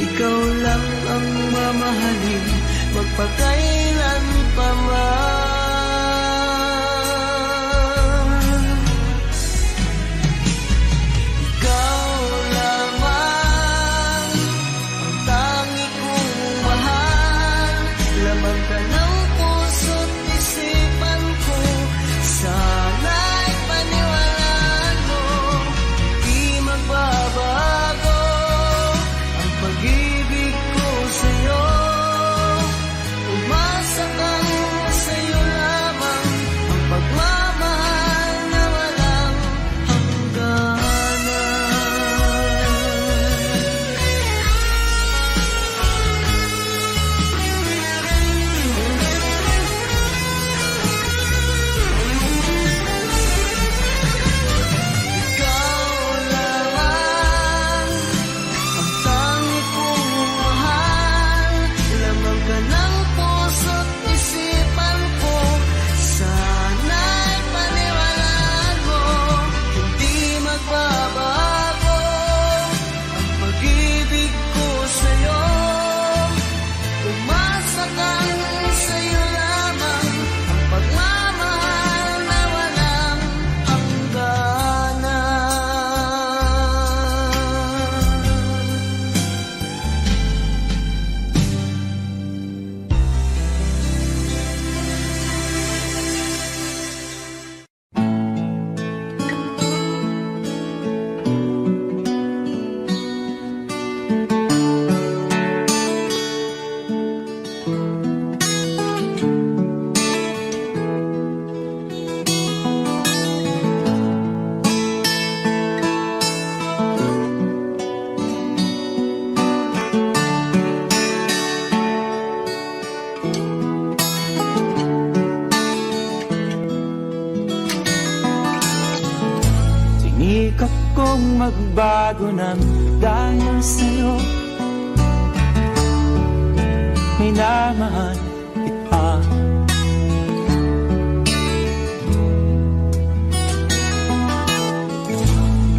Ikaw lang ang mamahalin, magpakailan pa man. Ikaw lamang ang tangi kong mahal, lamang ka ng puso't isipan ko. Sana'y paniwalaan mo, di magbabago ang pag-ibig ko sa'yo. Umasa sikap kong magbago ng dahil sa'yo. Minamahal kita.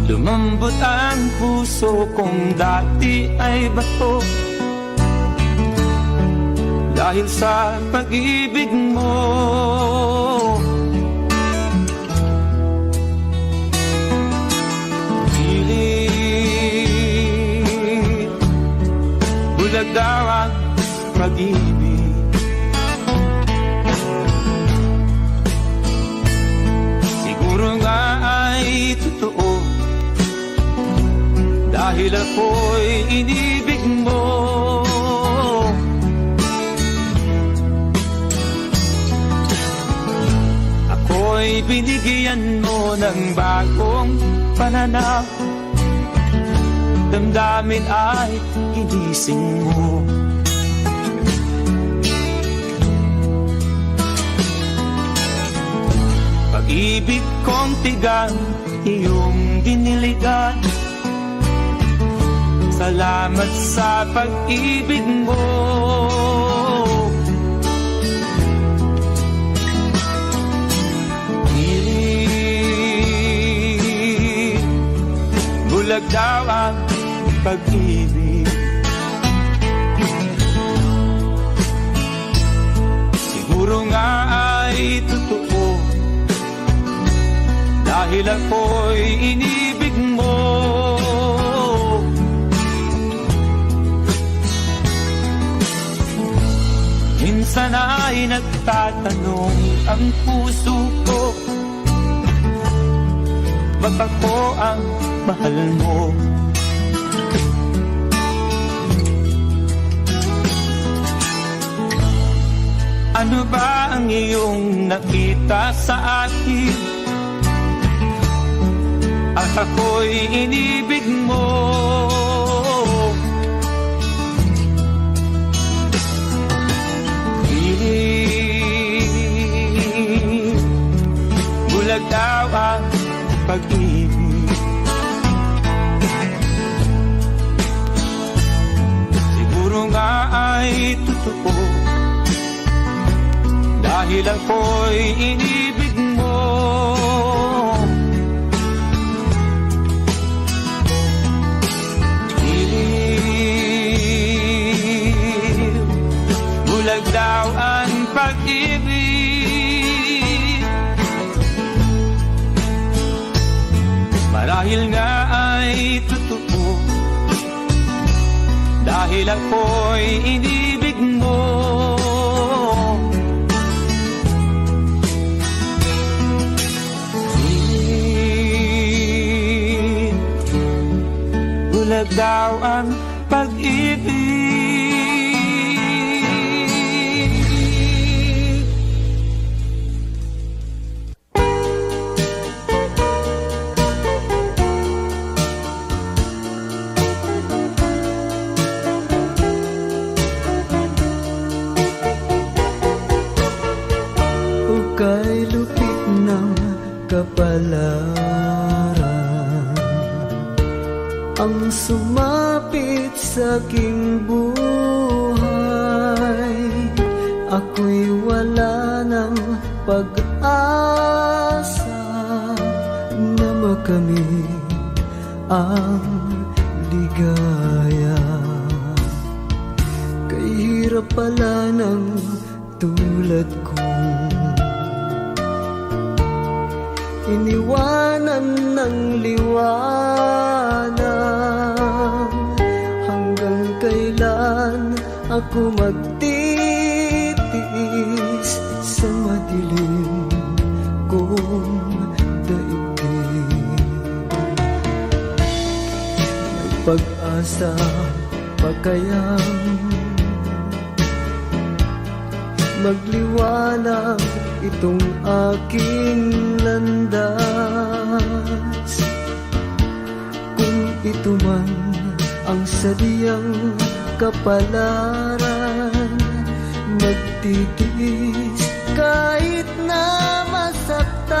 Lumambot ang puso kong dati ay bato dahil sa pag-ibig mo. Pilit, bulag daw ang pag-ibig. Siguro nga ay totoo dahil ako'y inibig mo. Ako'y binigyan mo ng bagong pananaw. Damdamin ay ginising mo. Pag-ibig kong tigang iyong diniligan. Salamat sa pag-ibig mo. Pilit, bulag daw ang pag-ibig. Siguro nga ay totoo dahil ako'y inibig mo. Minsan ay nagtatanong ang puso ko, ba't ako ang mahal mo? Ano ba ang iyong nakita sa akin? At ako'y inibig mo. Bulag daw ang pag-ibig. Siguro nga ay totoo dahil ako'y inibig mo. Bulag daw ang pag-ibig. Marahil nga ay totoo dahil ako'y inibig mo. Bulag daw ang pag-ibig. Kay lupit ng kapalaran ang sumapit sa aking buhay. Ako'y wala ng pag-asa na makamit ang ligaya. Kay hirap pala ng tulad kong iniwanan ng liwanag. Hanggang kailan ako magtitiis sa madilim kong daigdig? May pag-asa pa kayang magliwanag itong aking landas? Kung ito man ang sadyang kapalaran, magtitiis kahit na masaktan.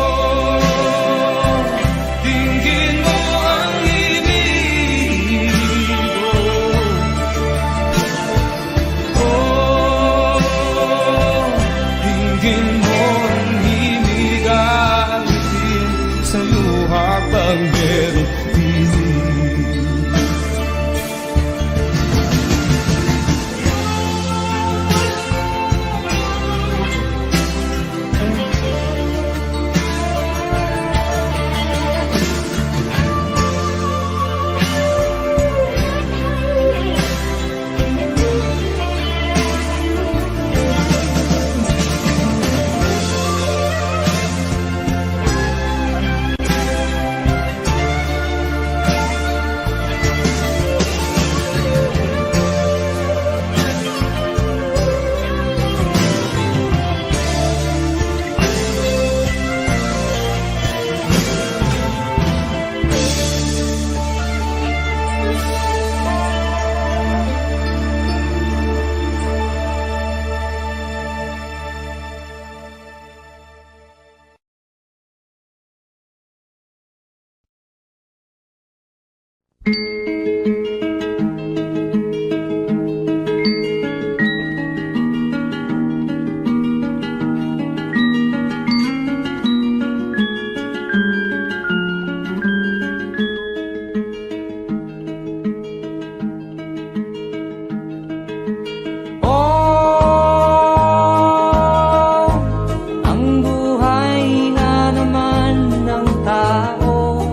Oh, ang buhay nga naman ng tao,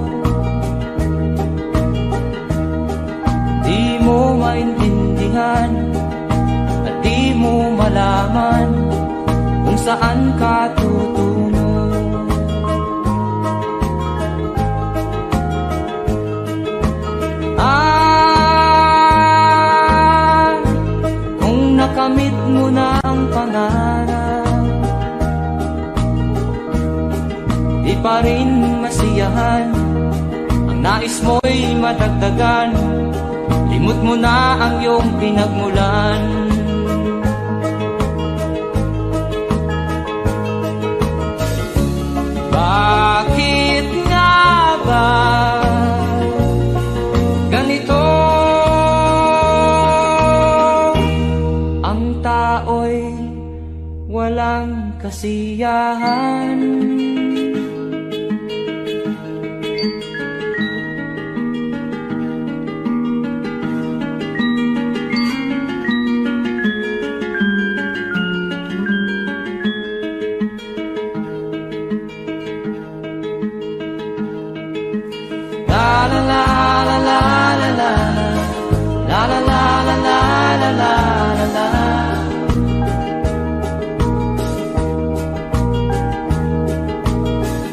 di mo maintindihan at di mo malaman kung saan ka tutungo. Kung nakamit mo na ang pangarap, di pa rin masiyahan ang nais mo'y madagdagan. Limot mo na ang iyong pinagmulan. Bakit nga ba ganito? Ang tao'y walang kasiyahan. La la la la la la la la la la la la la la la.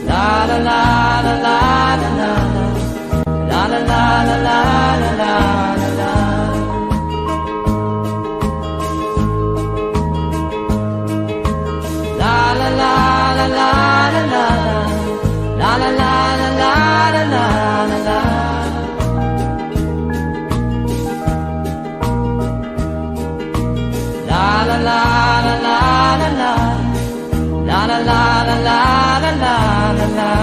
La la la la la la la la la la la la la la. La la la la la la la la la la la la la la. La la la la la la la la la la la la la la la.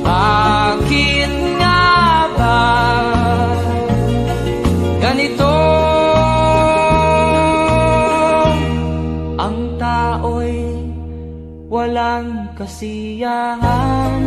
Bakit nga ba ganito? Ang tao'y walang kasiyahan.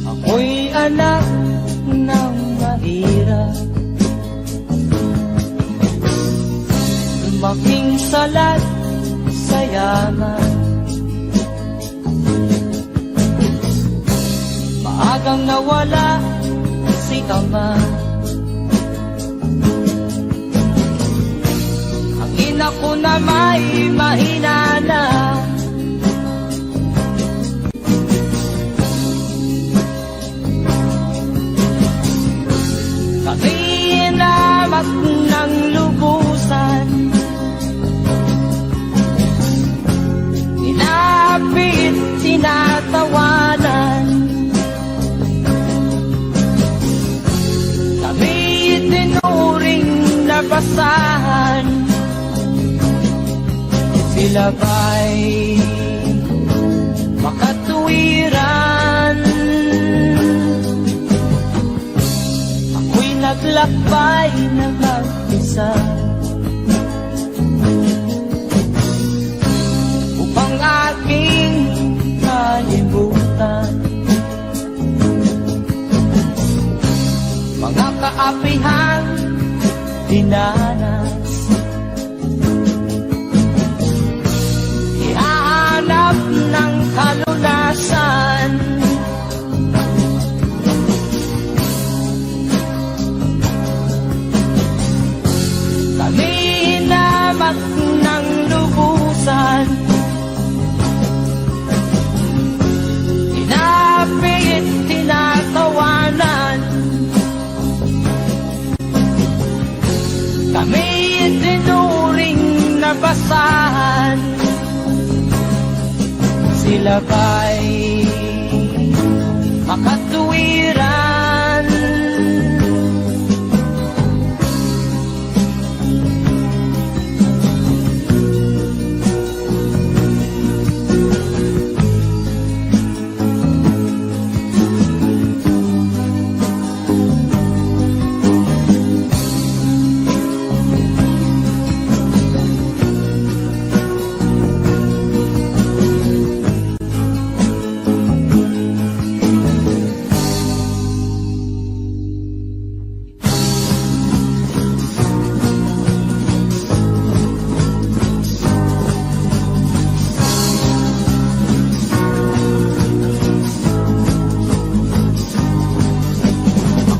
Ako'y anak ng mahirap, lumaking salat sa yaman. Maagang nawala si ama, ang ina ko na may mahina na. Kainamat ng lubusan, inapit, tinatawanan. Kami itinuring na basahan, sila ba'y makatuwiran? Naglakbay na mag-isa upang aking kalimutan mga kaapihan dinanas. Ihahanap ng kalunasan, kami hinamak ng tila ba'y makatuwiran.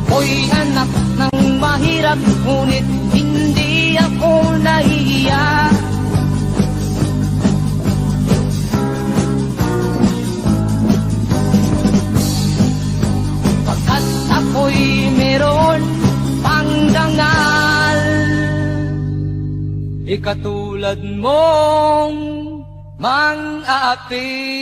Ako'y anak ng mahirap, ngunit hindi ako nahihiya. Pagkat ako'y meron pang dangal, ikatulad mong mang-aapi.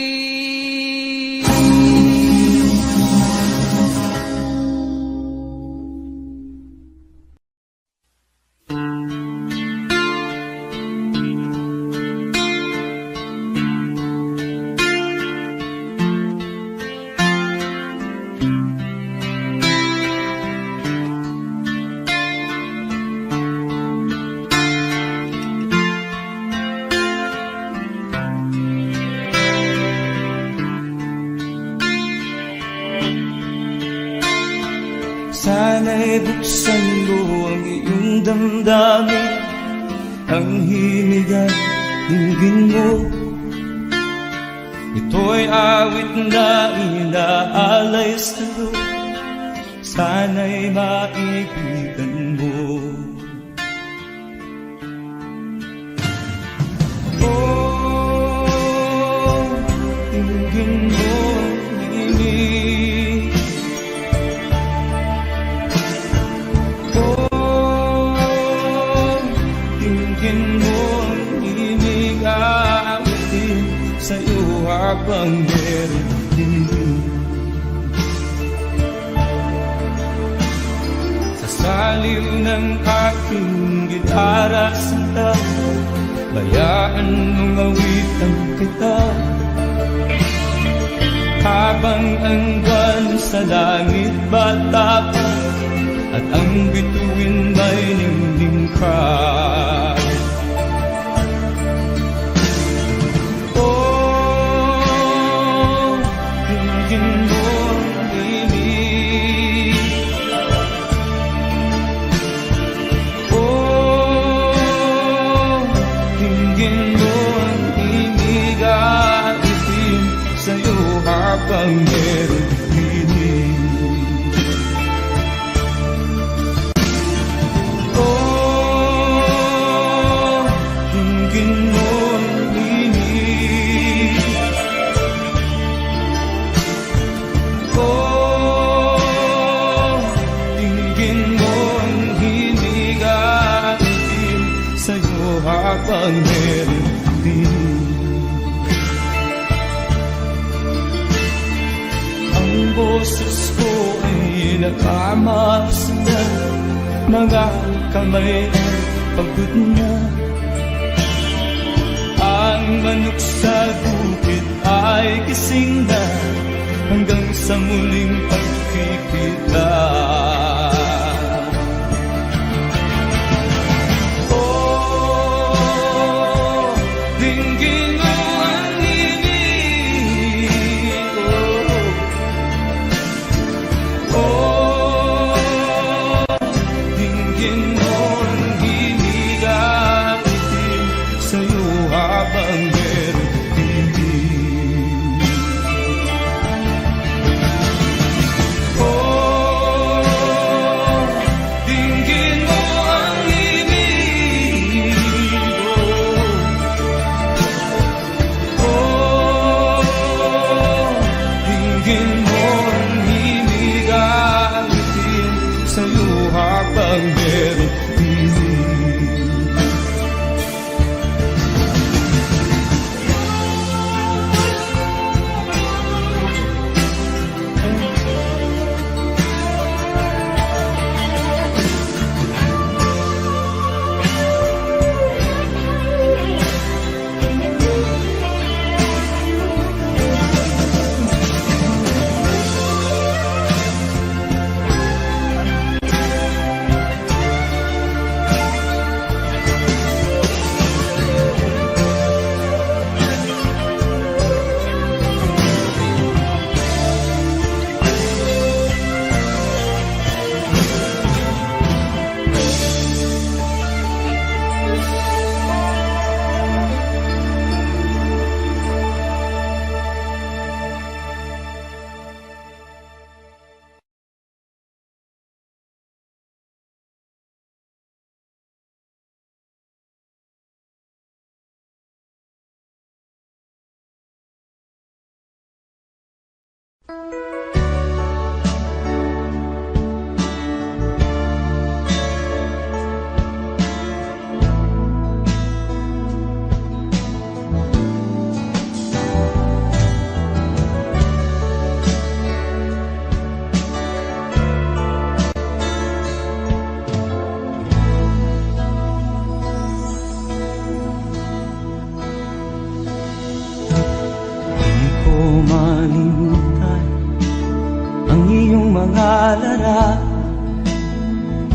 Sana'y buksan mo ang iyong damdamin, ang himig at dinggin mo. Ito'y awit na inaalay sa'yo, sana'y maibigan mo. Oh, dinggin mo ang himig. Sa'yo habang meron din. Sa saliw ng aking gitara sinta, bayaan mong awitan kita. Habang ang buwan sa langit batapa, at ang bituin may ningning ka. Habang meron dinig. Oh, dinggin mo ang dinig. Oh, dinggin mo ang hinig at itim sa'yo habang meron dinig. Ang boses ko ay nakamasdan, mga kamay ay pagod na. Ang manok sa bukid ay gising na, hanggang sa muling pagkikita. Oh, dinggin mo ang himig. Oh, dinggin mo ang himig at itim sa'yo habang meron dinig. Oh,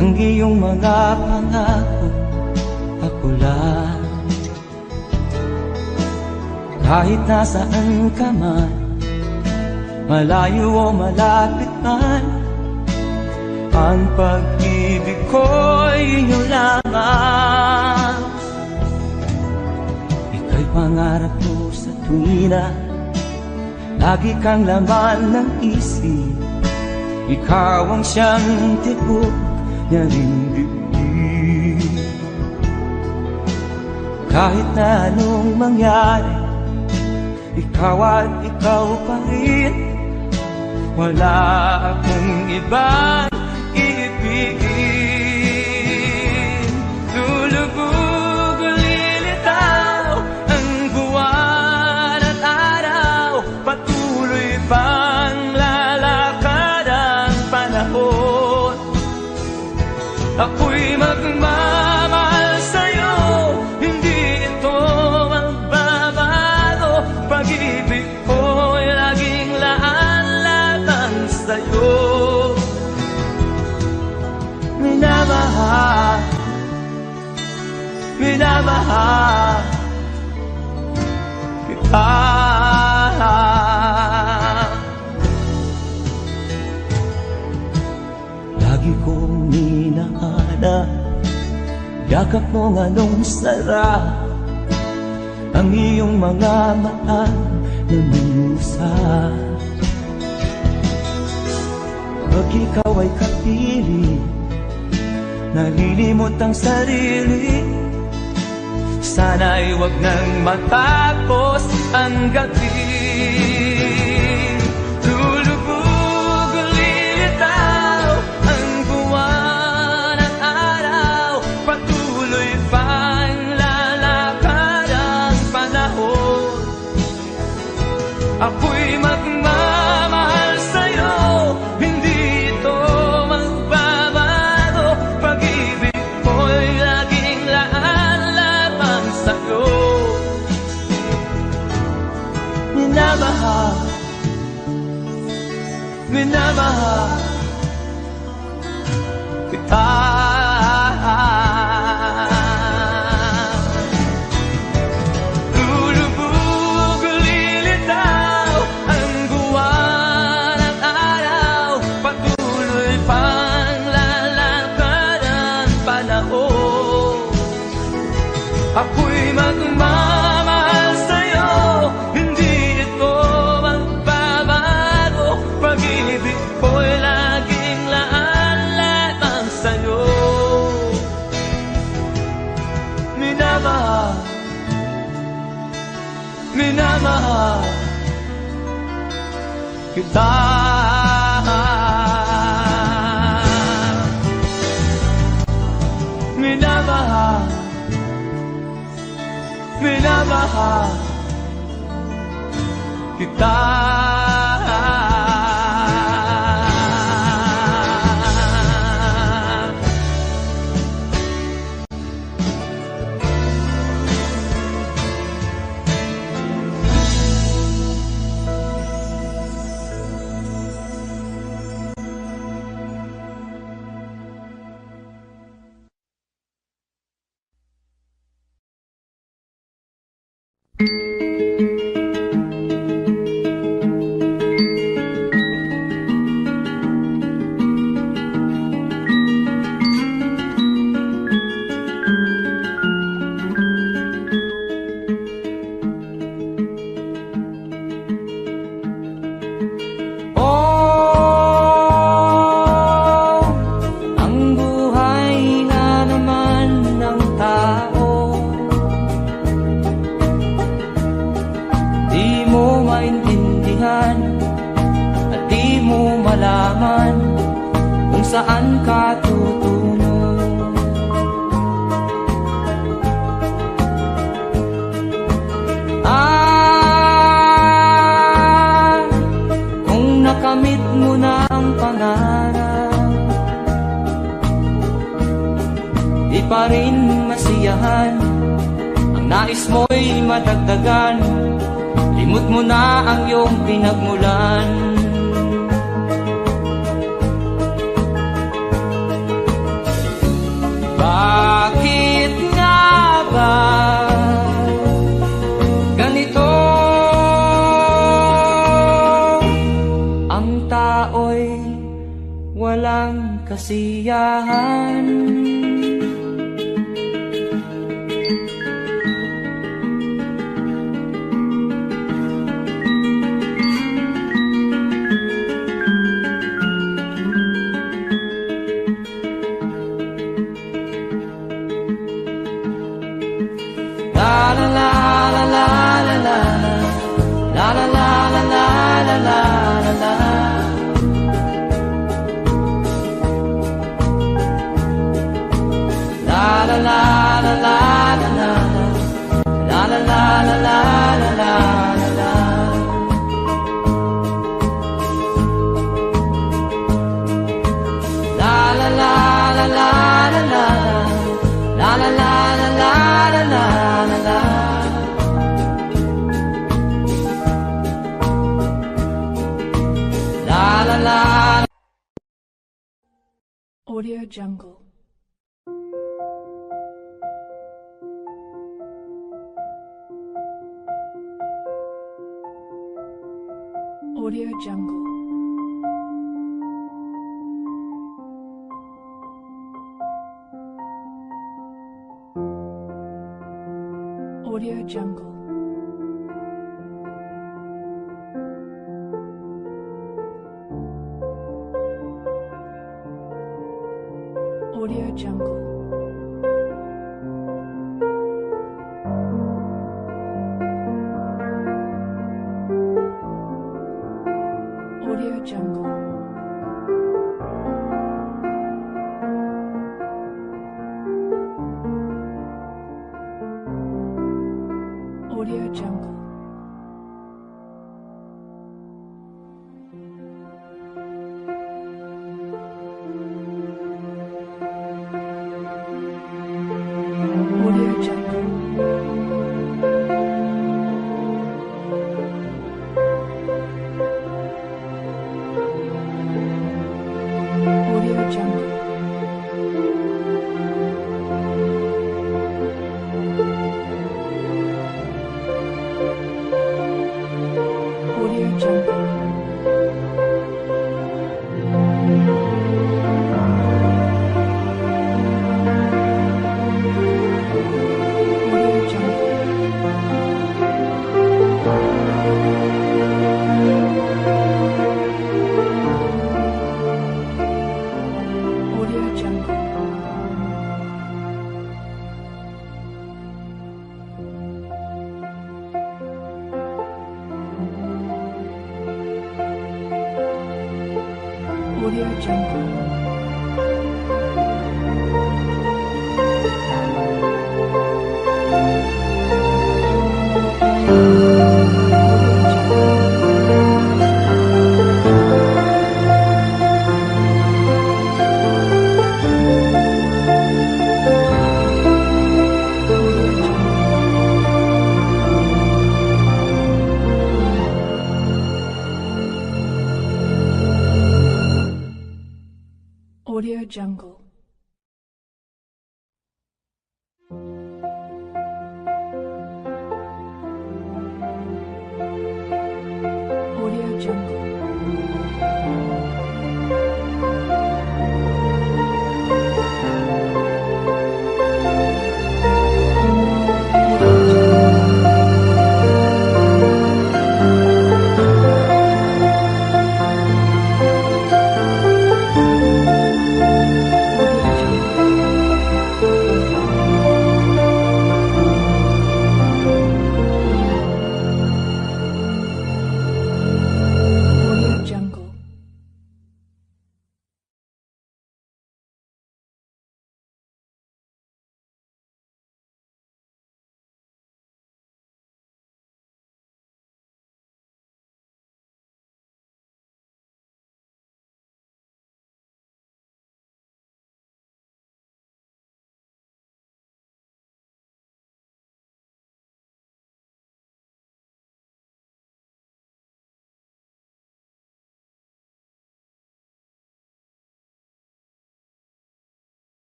ang iyong mga pangako, ako lang. Kahit nasaan ka man, malayo o malapit man, ang pag-ibig ko'y inyo lamang. Ika'y pangarap ko sa tuwina, lagi kang laman ng isip. Ikaw ang siyang tibok niya ring dibdib. Kahit na anong mangyari, ikaw at ikaw pa rin. Wala akong ibang iibigin. Lulubog o lilitaw ang buwan at araw, patuloy pang lalakad ang panahon. Ako'y magmamahal sa'yo, hindi ito magbabago. Pag-ibig ko'y laging laan-laan sa'yo. Minamahal, minamahal kita. Lagi kong minahanap yakap mo nga nung sarap, ang iyong mga mata na minusap. Pag ikaw ay kapiling, nalilimot ang sarili. Sana'y wag nang matapos ang gabi. Lulubog o lilitaw ang buwan at araw, patuloy pang lalakad ang panahon. Ako'y magmamahal sa'yo, hindi ito magbabago. Pag-ibig ko'y laging laan-laan sa'yo. Minamahal, minamahal kita. Lulubog o lilitaw ang buwan at araw, patuloy pang lalakad ang panahon. Ako'y magmamahal sa'yo, hindi ito magbabago. Pag-ibig ko'y laging laan-laan sa'yo. Minamahal, minamahal kita. Minamahal, minamahal kita. Saan ka tutungo? Kung nakamit mo na ang pangarap, di pa rin masiyahan. Ang nais mo'y madagdagan, limot mo na ang iyong pinagmulan. walang kasiyahan. La la la la la la la la la la la la la la la. La la la la la la la la la la la la la la. La la la la la la la la la la la la la la. La la la. Audio Jungle. Audio Jungle. Audio Jungle. Audio Jungle. Audio Jungle. Audio Jungle. Audio Jungle. Audio Jungle. Audio Jungle. Audio Jungle. Audio Jungle. Audio Jungle. Audio Jungle.